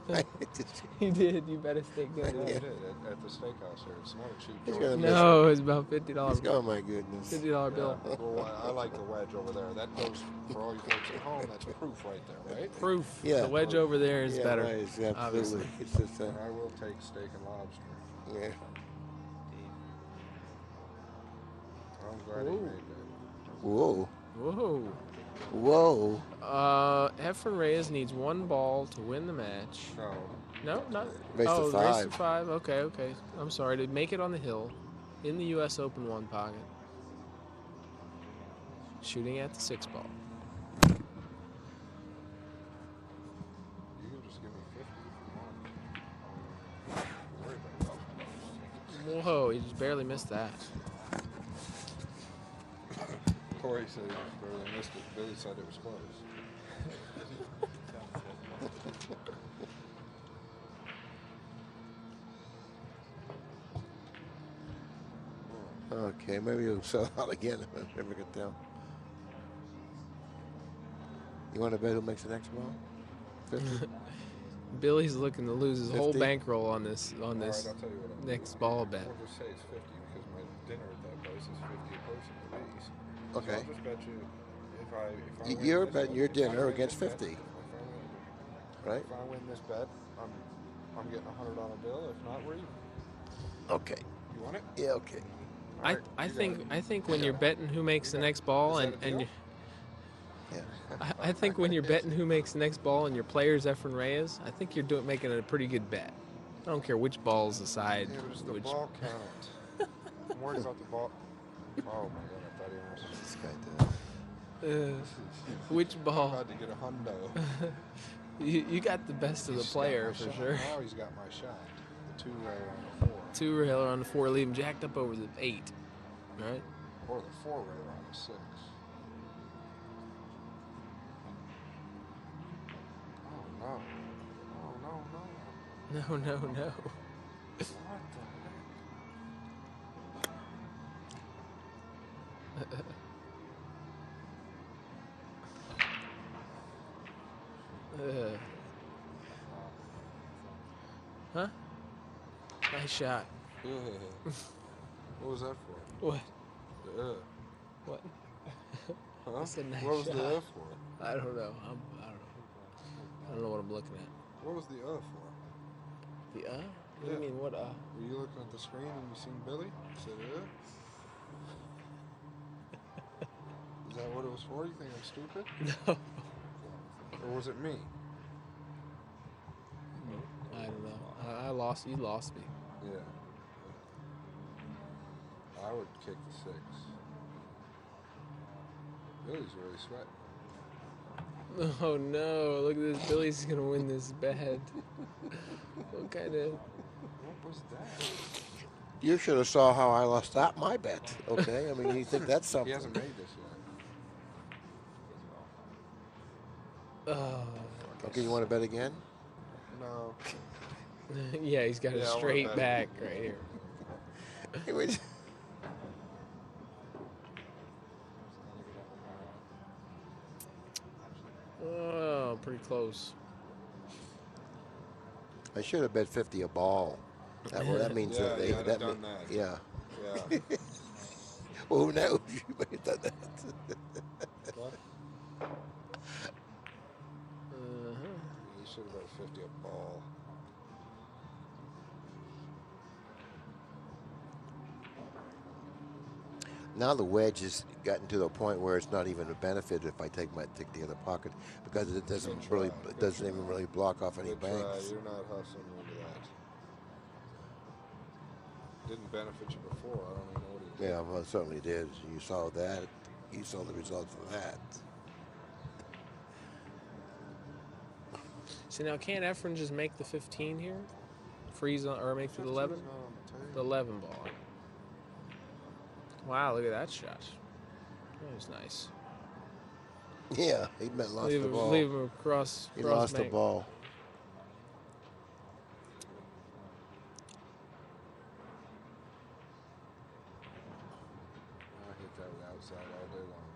I just, He did. You better stay good. Yeah, Yeah. you did at the steakhouse here. It's not a cheap He's joint. gonna miss No, it was about $50. oh my goodness. $50 bill. Well, I like the wedge over there. That goes for all you folks at home. That's proof right there, right? Proof. Yeah. The wedge over there is Yeah, better. right, it's absolutely. obviously. It's just, And I will take steak and lobster. yeah. I'm glad he Whoa. made that. Whoa. Whoa. Whoa. Efren Reyes needs 1 ball to win the match. No. No, not. Race to oh, 5. race to 5. Okay, okay. I'm sorry. To make it on the hill in the US Open Onepocket. Shooting at the 6 ball. You can just give me 50 if you want. Don't worry about it. Whoa, he just barely missed that. Corey said he just barely missed it. Billy said it was close. Okay, maybe he'll sell out again. I never could tell. You want to bet who makes the next ball? 50? Billy's looking to lose his whole 50? bankroll on this All right, this I'll tell you what I'll next do. ball bet. We'll just say it's 50 because my dinner at that place is 50 a person for these. So Okay. I'll just bet you if I win You're this betting bet- your if I dinner win against this bet- 50. Right? If I win this bet, I'm getting a $100 bill. If not, we're even. Okay. You want it? Yeah, okay. All I, right, I you got think it. I think when you're betting who makes the next ball Is and, that a and deal? you, Yeah. I think when you're betting who makes the next ball and your player's Efren Reyes, I think you're making it a pretty good bet. I don't care which ball's the side. It was the Which, ball count. I'm worried about the ball. Oh my god, I thought he almost. This guy did. which I'm ball? about to get a hundo. You got the best of the He's got player my for shot. sure. Now he's got my shot. The 2 rail on the 4. 2 railer on the 4, leave him jacked up over the 8. Right? Or the 4 rail on the 6. Oh no. Oh no, no. No, no, no. What the heck? Huh? Nice shot. What was that for? What? The What? Huh? I said nice What was shot. the for? I don't know. I don't know what I'm looking at. What was the for? The What do Yeah. you mean, what Were you looking at the screen and you seen Billy? You said Is that what it was for? You think I'm stupid? No. Or was it me? I don't know. I lost. You lost me. Yeah. I would kick the 6. Billy's really sweating. Oh no! Look at this. Billy's gonna win this bet. What kind of? What was that? You should have saw how I lost that my bet. Okay, I mean, you think that's something? He hasn't made this yet. Okay, you want to bet again? No. Yeah, he's got Yeah, a I wanna straight bet. back right here. It was- Oh, pretty close. I should have bet 50 a ball. That means Yeah, that they you had that done mean- that. Yeah. Yeah. Well, who knows? You may have done that. What? Uh-huh. You should have bet 50 a ball. Now the wedge has gotten to the point where it's not even a benefit if I take the other pocket because it doesn't Good really try, good doesn't try. even really block off any Good try. banks. You're not hustling into that. Didn't benefit you before. I don't even know what he did. Yeah, well, it certainly did. You saw that. You saw the results of that. So now, can't Efren just make the 15 here? Freeze on, or make the 11? 15's not on the The table. 11 ball. Wow, look at that shot. That was nice. Yeah, he lost Leave the him, ball. leave him across. He across lost the bank. ball. I hit that with outside all day long.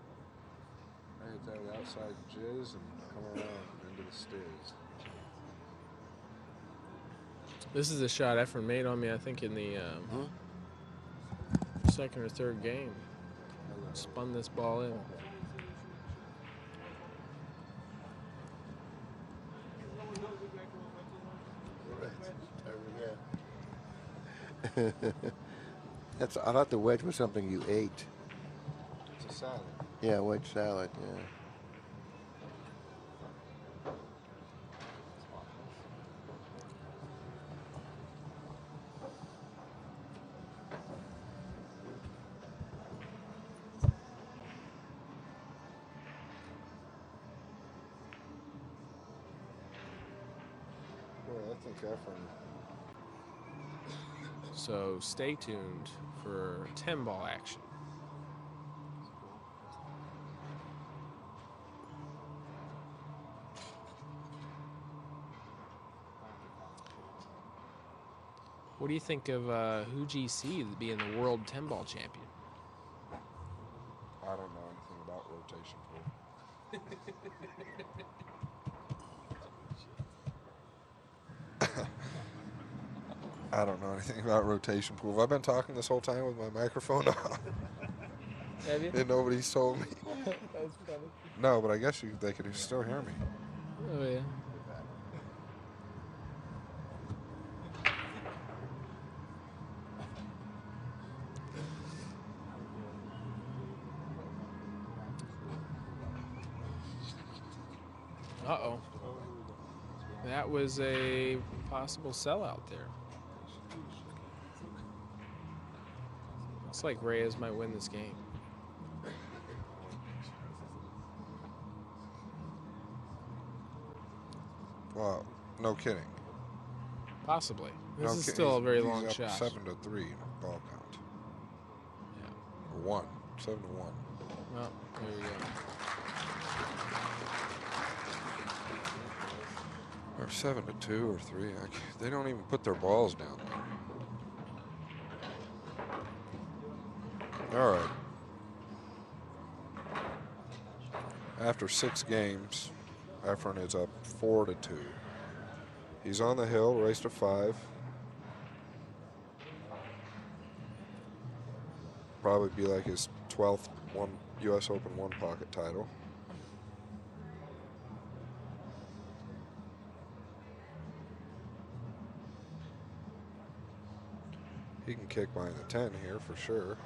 I hit that with outside jizz and come around into the stiz. This is a shot Efren made on me, I think, in the second or third game. Spun this ball in. That's. I thought the wedge was something you ate. It's a salad. Yeah, wedge salad. Yeah. Boy, I think Efren. So stay tuned for 10 ball action. What do you think of Hu GC being the world 10 ball champion? I don't know anything about rotation pool. I don't know anything about rotation pool. Have I been talking this whole time with my microphone on? Have you? And nobody's told me. That's funny. No, but I guess they could still hear me. Oh, yeah. Uh-oh. That was a possible sellout there. Looks like Reyes might win this game. Well, no kidding. Possibly. This No is ki- still a very he's long up shot. 7-3 ball count. Yeah. Or 1. 7-1. Well, there you go. Or 7-2 or 3. They don't even put their balls down there. All right. After 6 games, Efren is up 4-2. He's on the hill, race to 5. Probably be like his 12th US Open One-Pocket title. He can kick behind the 10 here for sure.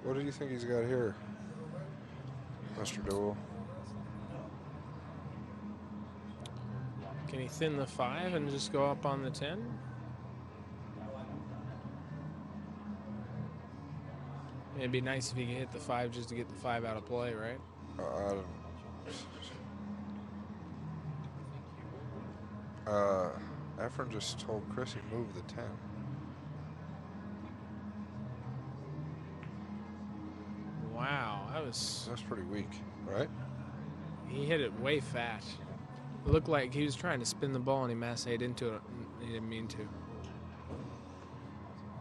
What do you think he's got here, Mr. Dole? Can he thin the 5 and just go up on the 10? It'd be nice if he could hit the 5 just to get the 5 out of play, right? I don't. Efren just told Chris he moved the 10. Wow, that's pretty weak, right? He hit it way fat. It looked like he was trying to spin the ball and he massaged into it. He didn't mean to. Well,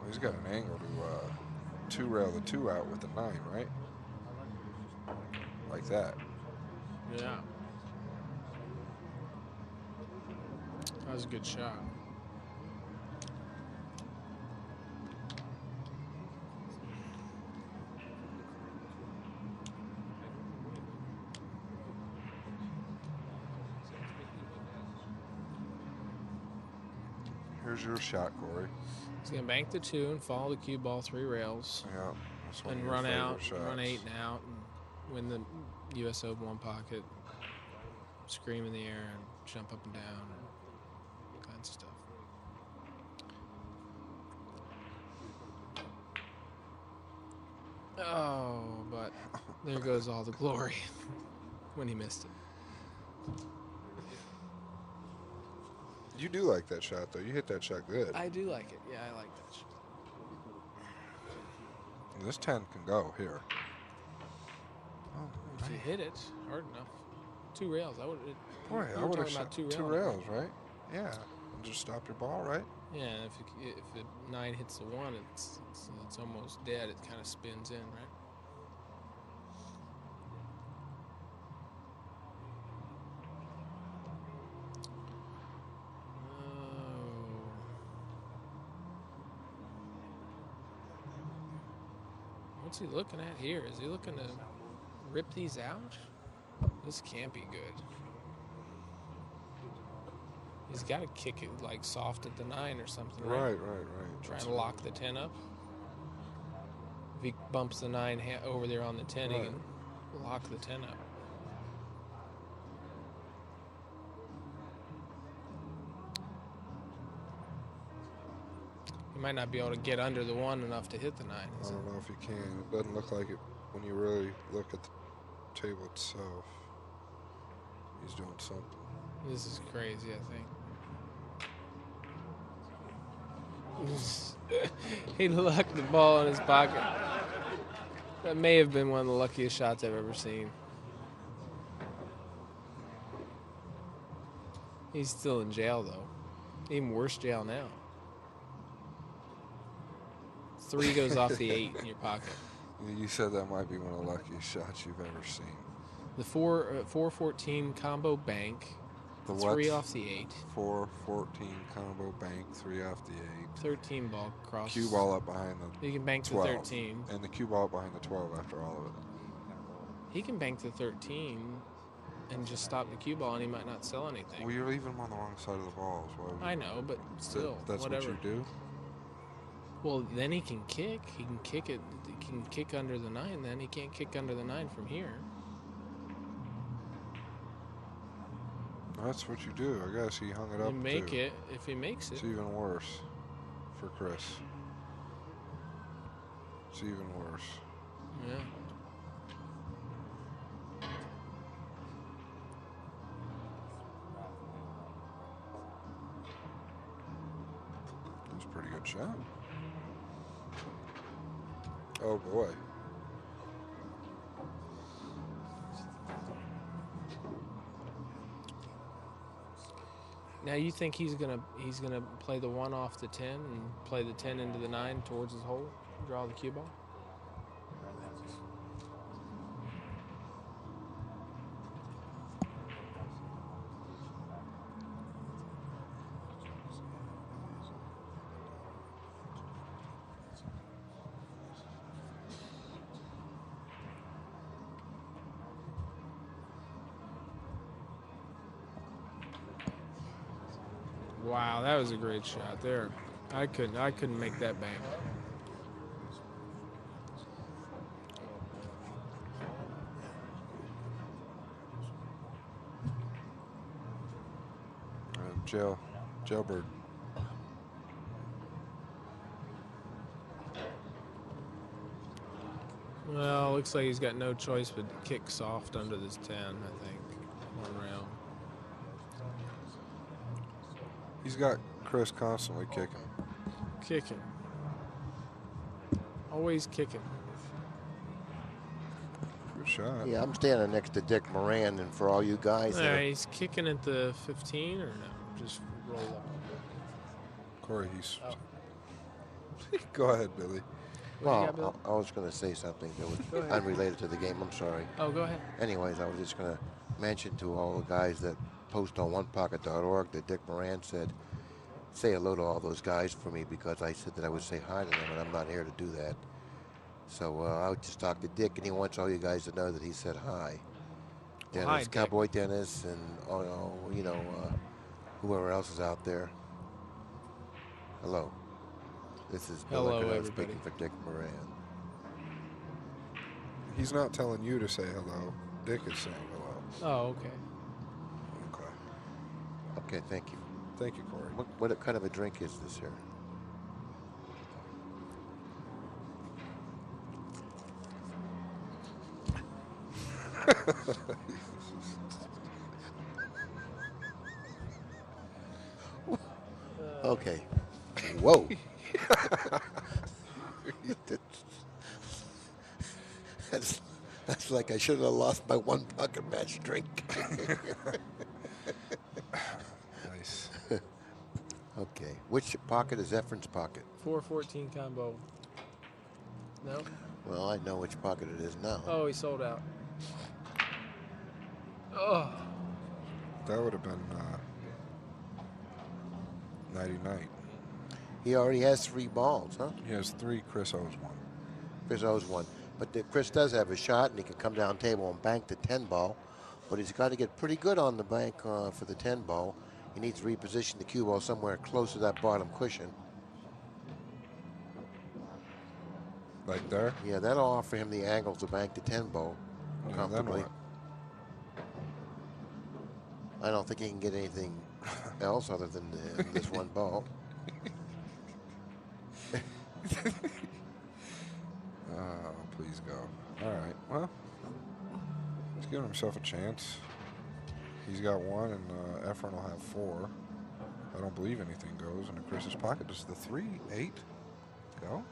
he's got an angle to 2-rail the 2 out with the 9, right? Like that. Yeah. That was a good shot. Here's your shot, Corey. He's going to bank the 2 and follow the cue ball 3 rails. Yeah. That's one of And your run favorite out, shots. run 8 and out, and win the US Open One-Pocket. Scream in the air and jump up and down and all kinds of stuff. Oh, but there goes all the glory when he missed it. You do like that shot, though. You hit that shot good. I do like it. Yeah, I like that shot. This 10 can go here. Oh, If you hit it hard enough, 2 rails. I would. boy, you I were would have talking about shot 2 2 rails. rails, right? Yeah. And just stop your ball, right? Yeah, if the 9 hits the 1, it's almost dead. It kind of spins in, right? What's he looking at here? Is he looking to rip these out? This can't be good. He's got to kick it like soft at the 9 or something, right? Right. Trying to lock the 10 up. If he bumps the 9 over there on the 10, he can lock the 10 up. He might not be able to get under the 1 enough to hit the 9. I don't know if you can. It doesn't look like it when you really look at the table itself. He's doing something. This is crazy, I think. He lucked the ball in his pocket. That may have been one of the luckiest shots I've ever seen. He's still in jail, though. Even worse jail now. 3 goes off the 8 in your pocket. You said that might be one of the luckiest shots you've ever seen. The 414 combo bank. The 3 what? off the 8. 4-14 combo bank, 3 off the 8. 13 ball cross. Cue ball up behind the He can bank the 12. 13. And the cue ball up behind the 12 after all of it. He can bank the 13 and just stop the cue ball, and he might not sell anything. Well, you're leaving him on the wrong side of the balls. I know, but still, That's whatever. what you do? Well, then he can kick. He can kick it. He can kick under the 9. Then he can't kick under the 9 from here. That's what you do. I guess he hung it up. You make too. it. If he makes it, It's even worse for Chris. It's even worse. yeah. shot. Oh boy. Now you think he's gonna play the 1 off the 10 and play the 10 into the 9 towards his hole, draw the cue ball? Wow, that was a great shot there. I couldn't make that bank. Jailbird. Well, looks like he's got no choice but to kick soft under this 10, I think. 1 round. He's got Chris constantly kicking. Kicking. Always kicking. Good shot. Yeah, I'm standing next to Dick Moran, and for all you guys, He's kicking at the 15 or no? Just roll up. Corey, he's. Go ahead, Billy. What do you got, Bill? I was going to say something that was Go ahead. unrelated to the game. I'm sorry. Oh, go ahead. Anyways, I was just going to mention to all the guys that post on onepocket.org that Dick Moran said, say hello to all those guys for me, because I said that I would say hi to them, and I'm not here to do that. So I would just talk to Dick, and he wants all you guys to know that he said hi. Dennis, Hi, Dick. Cowboy Dennis, and whoever else is out there. Hello. This is Bill Hello, Eckernow everybody. speaking for Dick Moran. He's not telling you to say hello. Dick is saying hello. Oh, okay. Okay. Okay, thank you. Thank you, Corey. What kind of a drink is this here? Okay. Whoa. That's like I should have lost my one pocket match drink. Nice. Okay. Which pocket is Efren's pocket? 414 combo. No? Well, I know which pocket it is now. Oh, he sold out. Oh. That would have been nighty night. He already has 3 balls, huh? He has 3. Chris owes 1. Chris owes 1. But Chris does have a shot, and he can come down table and bank the 10 ball. But he's got to get pretty good on the bank for the 10 ball. He needs to reposition the cue ball somewhere close to that bottom cushion. Like there? Yeah, that'll offer him the angle to bank the 10 ball Yeah, comfortably. then I don't think he can get anything else other than this 1 ball. Oh, please go. All right. Well, he's giving himself a chance. He's got 1, and Efren will have 4. I don't believe anything goes into Chris's pocket. Does the 3-8 go?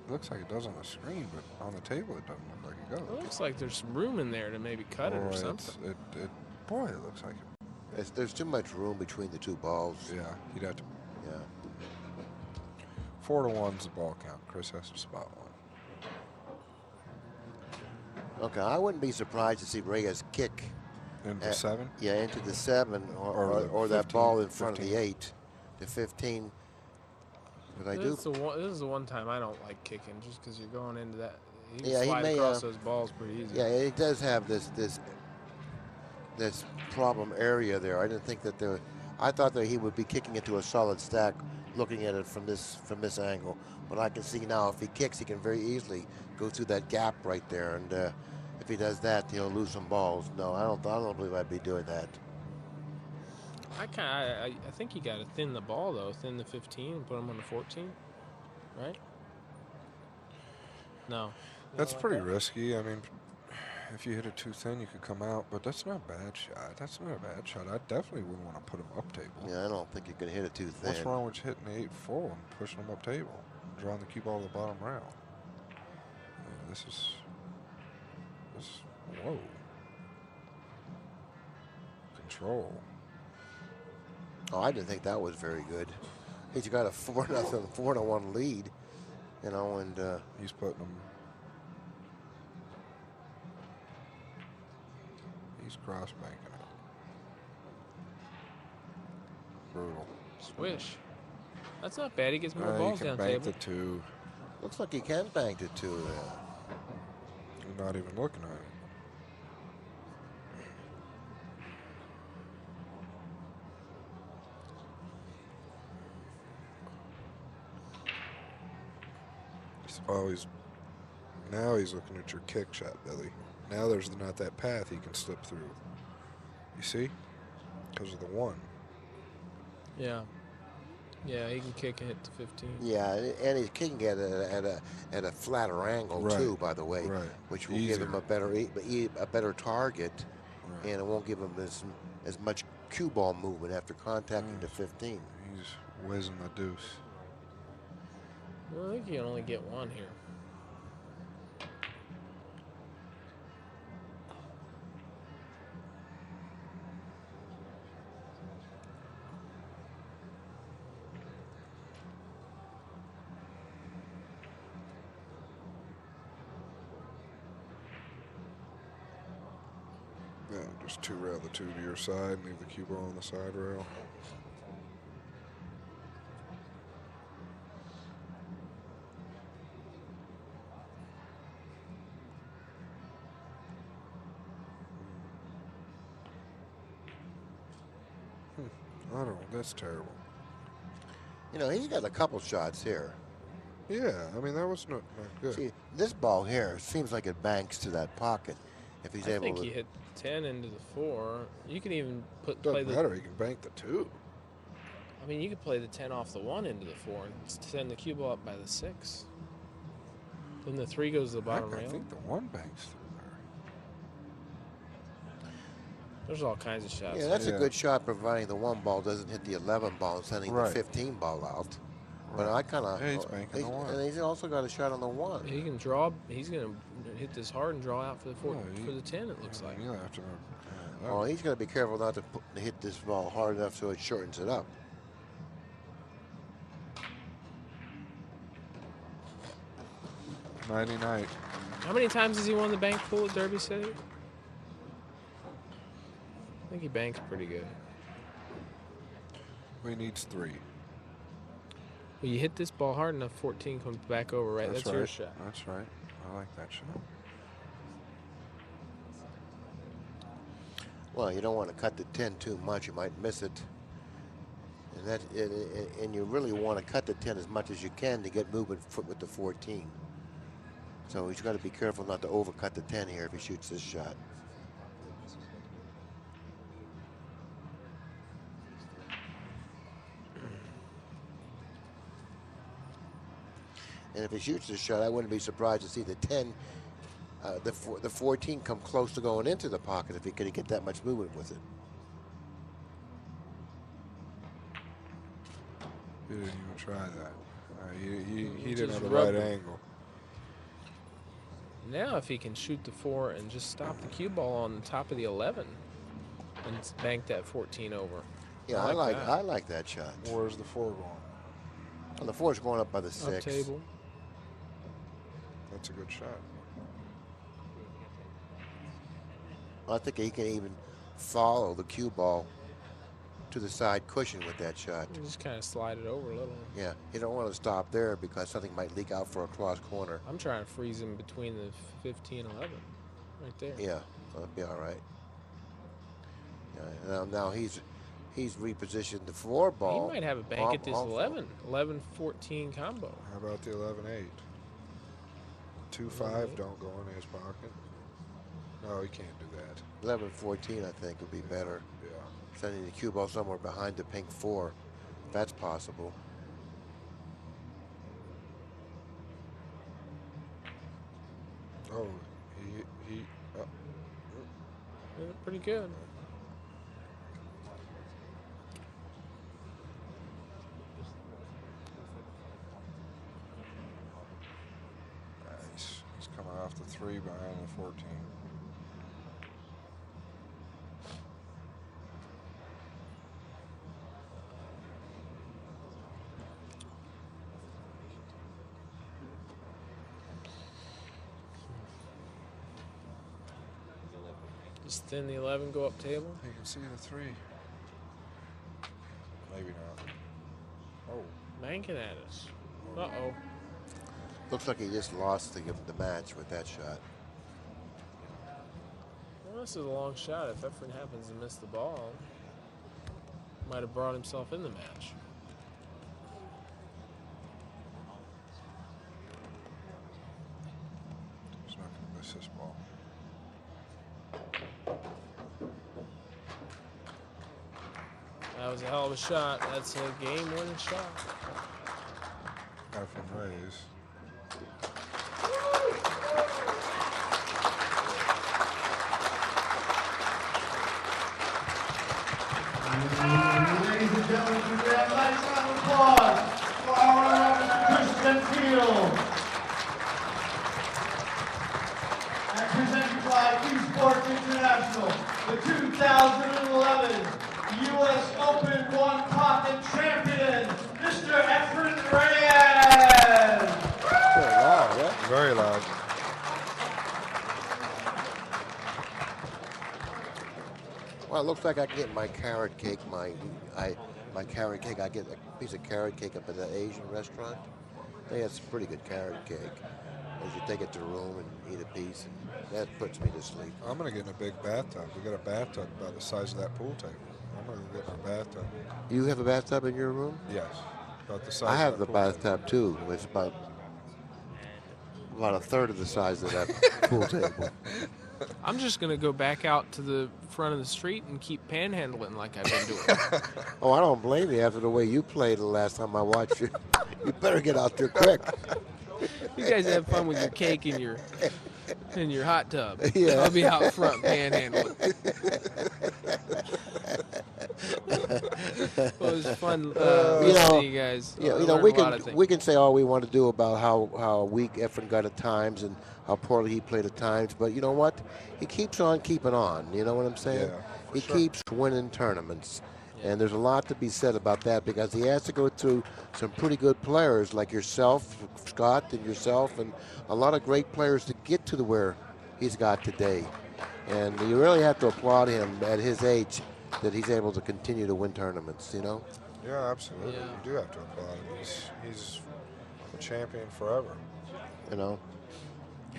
It looks like it does on the screen, but on the table it doesn't look like it It goes. looks like there's some room in there to maybe cut it or Boy, something. Boy, it looks like it. There's too much room between the 2 balls. Yeah, he'd have to. Yeah. 4 to 1's the ball count. Chris has to spot 1. Okay, I wouldn't be surprised to see Reyes kick. Into 7? Yeah, into the 7 or that 15, ball in front 15. of the 8 to 15. But I do. This is the one time I don't like kicking, just because you're going into that. You can Yeah, he slide may, across those balls pretty easy. Yeah, it does have this problem area there. I didn't think that there. I thought that he would be kicking into a solid stack, looking at it from this angle. But I can see now if he kicks, he can very easily go through that gap right there, and if he does that, he'll lose some balls. No, I don't believe I'd be doing that. I think you got to thin the ball though, thin the 15 and put him on the 14, right? No. You That's don't like pretty that? risky. I mean, If you hit it too thin, you could come out, but that's not a bad shot. That's not a bad shot. I definitely wouldn't want to put him up table. Yeah, I don't think you can hit it too thin. What's wrong with hitting the 8-4 and pushing him up table? Drawing the cue ball to the bottom rail. Yeah, this is. Whoa. Control. Oh, I didn't think that was very good. He's got a 4-1 lead, you know, and He's putting him. He's cross banking it. Brutal. Swish. That's not bad. He gets more You balls can down bank table. the 2. looks like he can bank it too. You're not even looking at it. Now he's looking at your kick shot, Billy. Now there's not that path he can slip through. You see? Because of the 1. Yeah. Yeah, he can kick and hit to 15. Yeah, and he's kicking at a flatter angle too, by the way, which will give him a better target, and it won't give him as much cue ball movement after contacting the 15. He's whizzing the deuce. Well, I think you can only get one here. Yeah, just 2 rail the 2 to your side, leave the cue ball on the side rail. I don't know, that's terrible. You know, he's got a couple shots here. Yeah, I mean, that was not good. See, this ball here seems like it banks to that pocket. If he's I able think to. you hit 10 into the 4. You can even play Doesn't the. matter, he can bank the 2. I mean, you could play the 10 off the 1 into the 4 and send the cue ball up by the 6. Then the 3 goes to the bottom I rail. think the 1 banks through there. There's all kinds of shots. Yeah, that's a good shot, providing the 1 ball doesn't hit the 11 ball and sending the 15 ball out. But I kind of. Yeah, he's banking the 1. And he's also got a shot on the 1. He can draw. He's going to hit this hard and draw out for the 4, for the 10. It looks like. You'll have to. Oh, he's got to be careful not to hit this ball hard enough so it shortens it up. Nighty-night. How many times has he won the bank pool at Derby City? I think he banks pretty good. He needs 3. Well, you hit this ball hard enough, 14 comes back over, right? That's your shot. That's right. I like that shot. Well, you don't want to cut the 10 too much; you might miss it. And you really want to cut the 10 as much as you can to get movement with the 14. So he's got to be careful not to overcut the 10 here if he shoots this shot. And if he shoots this shot, I wouldn't be surprised to see the 10, the 14 come close to going into the pocket if he could get that much movement with it. He didn't even try that. He didn't just have the rubbed right him. angle. Now, if he can shoot the 4 and just stop the cue ball on the top of the 11 and bank that 14 over. Yeah, I like that shot. Where's the 4 going? Well, the 4 is going up by the 6. Up table. That's a good shot. I think he can even follow the cue ball to the side cushion with that shot. You just kind of slide it over a little. Yeah, you don't want to stop there because something might leak out for a cross corner. I'm trying to freeze him between the 15 and 11, right there. Yeah, that'll be all right. Yeah, now he's repositioned the 4 ball. He might have a bank at this 11-14 combo. How about the 11-8? 2-5 don't go in his pocket. No, he can't do that. 11-14, I think, would be better. Yeah. Sending the cue ball somewhere behind the pink 4, if that's possible. Oh, Pretty good. Nice. He's coming off the 3 behind the 14. Just thin the 11 go up table. You can see the 3. Maybe not. Oh. Banking at us. Uh-oh. Looks like he just lost the match with that shot. Well, this is a long shot. If Efren happens to miss the ball, might have brought himself in the match. He's not going to miss this ball. That was a hell of a shot. That's a game-winning shot. Efren Reyes. Ladies and gentlemen, we have a nice round of applause for our Mr. Gentile. And presented by Esports International, the 2011 US Open Onepocket champion, Mr. Efren Reyes. Wow, yeah. Very loud. Well, it looks like I can get my carrot cake. My carrot cake. I get a piece of carrot cake up at the Asian restaurant. They have some pretty good carrot cake. As you take it to the room and eat a piece, and that puts me to sleep. I'm going to get in a big bathtub. We got a bathtub about the size of that pool table. I'm going to get in a bathtub. You have a bathtub in your room? Yes. About the size I have of the that pool table. bathtub too. It's about a third of the size of that pool table. I'm just going to go back out to the front of the street and keep panhandling like I've been doing. Oh, I don't blame you after the way you played the last time I watched you. You better get out there quick. You guys have fun with your cake and your hot tub. Yeah. I'll be out front panhandling. Well, it was fun listening to you guys. Yeah, I you know, learned we a lot of things. can say all we want to do about how weak Efren got at times and how poorly he played at times, but you know what? He keeps on keeping on. You know what I'm saying? Yeah, for he sure. keeps winning tournaments. And there's a lot to be said about that because he has to go through some pretty good players like yourself, Scott, and yourself, and a lot of great players to get to where he's got today. And you really have to applaud him at his age that he's able to continue to win tournaments, you know? Yeah, absolutely. Yeah. You do have to applaud him. He's a champion forever. You know?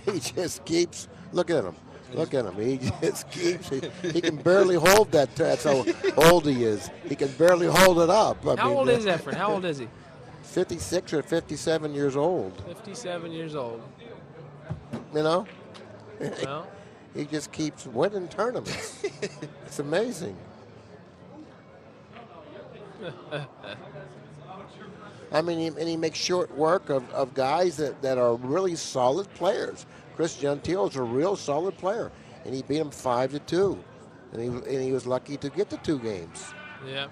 He just keeps, look at him. Look at him. He just keeps, he can barely hold that. That's how old he is. He can barely hold it up. How old is Efren? How old is he? 56 or 57 years old. 57 years old. You know? Well, He just keeps winning tournaments. It's amazing. I mean, and he makes short work of guys that are really solid players. Chris Gentile is a real solid player, and he beat him 5-2, and he was lucky to get the 2 games. yeah.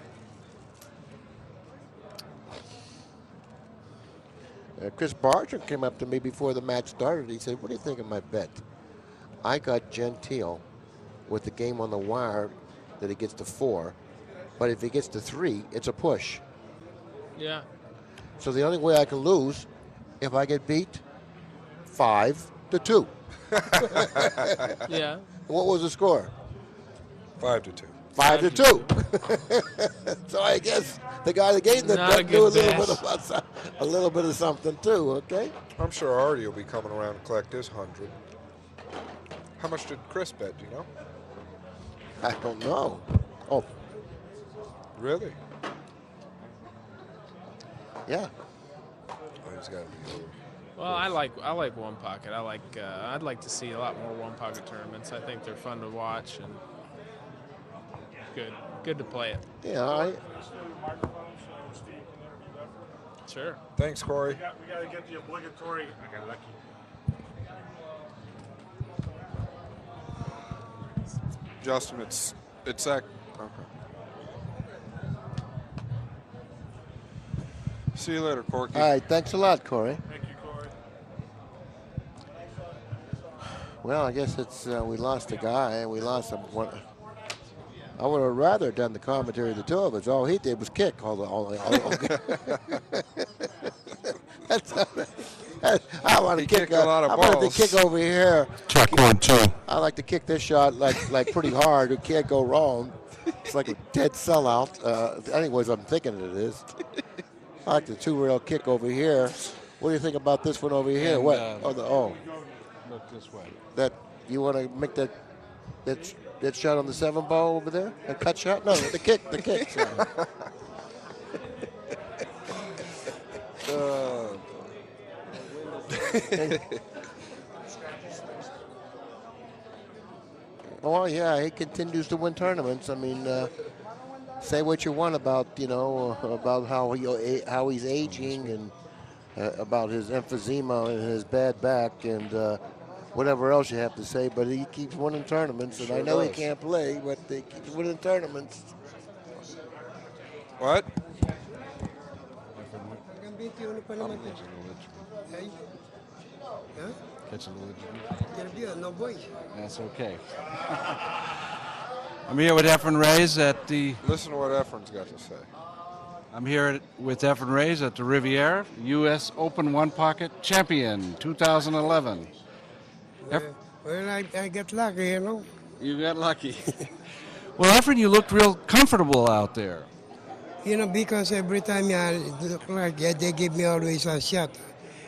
Chris Barger came up to me before the match started. He said, "What do you think of my bet? I got Gentile with the game on the wire that he gets to 4, but if he gets to 3, it's a push. Yeah. So the only way I can lose if I get beat 5-2. Yeah. What was the score? 5-2. 5-2. So I guess the guy that gave the Not a bet knew good a little bit of something too. Okay. I'm sure Artie will be coming around to collect his 100. How much did Chris bet, do you know? I don't know. Oh, Really? yeah. Oh, he's got to be over. Well, I like Onepocket. I'd like to see a lot more Onepocket tournaments. I think they're fun to watch and good to play it. Yeah. Sure. Thanks, Corey. We got to get the obligatory. I got lucky. Justin, it's that. Okay. See you later, Corky. All right, thanks a lot, Corey. Thank you, Corey. Well, I guess it's we lost a guy and we lost one. I would have rather done the commentary of the two of us. All he did was kick. I want to He kick kicked a lot of I wanted to balls. kick over here. Check 1, 2. I like to kick this shot like pretty hard. It can't go wrong. It's like a dead sellout. Anyways, I'm thinking it is. I like the 2-rail kick over here. What do you think about this one over here? And, What? Look this way. That you want to make that shot on the 7 ball over there? A cut shot? No, the kick. Sorry. Well, yeah, he continues to win tournaments. I mean, say what you want about about how he's aging and about his emphysema and his bad back and whatever else you have to say, but he keeps winning tournaments. And Sure I know he does. can't play, but he keeps winning tournaments. What? Catch a little. No voice. That's okay. I'm here with Efren Reyes at the. Listen to what Efren's got to say. I'm here with Efren Reyes at the Riviera, US Open One-Pocket Champion 2011. Well, I get lucky, you know. You got lucky. Well, Efren, you looked real comfortable out there. You know, because every time I look like they give me always a shot.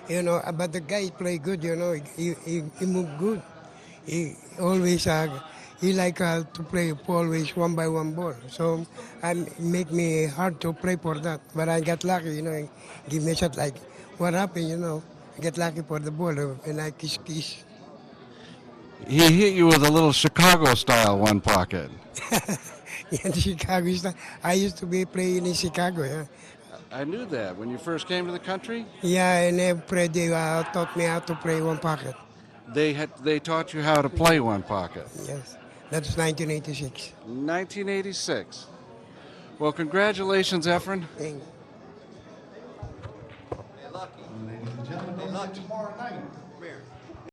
You know, but the guy play good, you know. He move good. He always he like to play always 1-by-1 ball. So make me hard to play for that. But I got lucky, you know. Give me a shot like what happened, you know. I get lucky for the ball and I kiss. He hit you with a little Chicago-style one pocket. In Chicago, I used to be playing in Chicago, yeah. I knew that when you first came to the country. Yeah, and they taught me how to play one pocket. They taught you how to play one pocket. Yes, that's 1986. 1986. Well, congratulations, Efren. Thank you. Ladies and gentlemen, tomorrow night. Come here.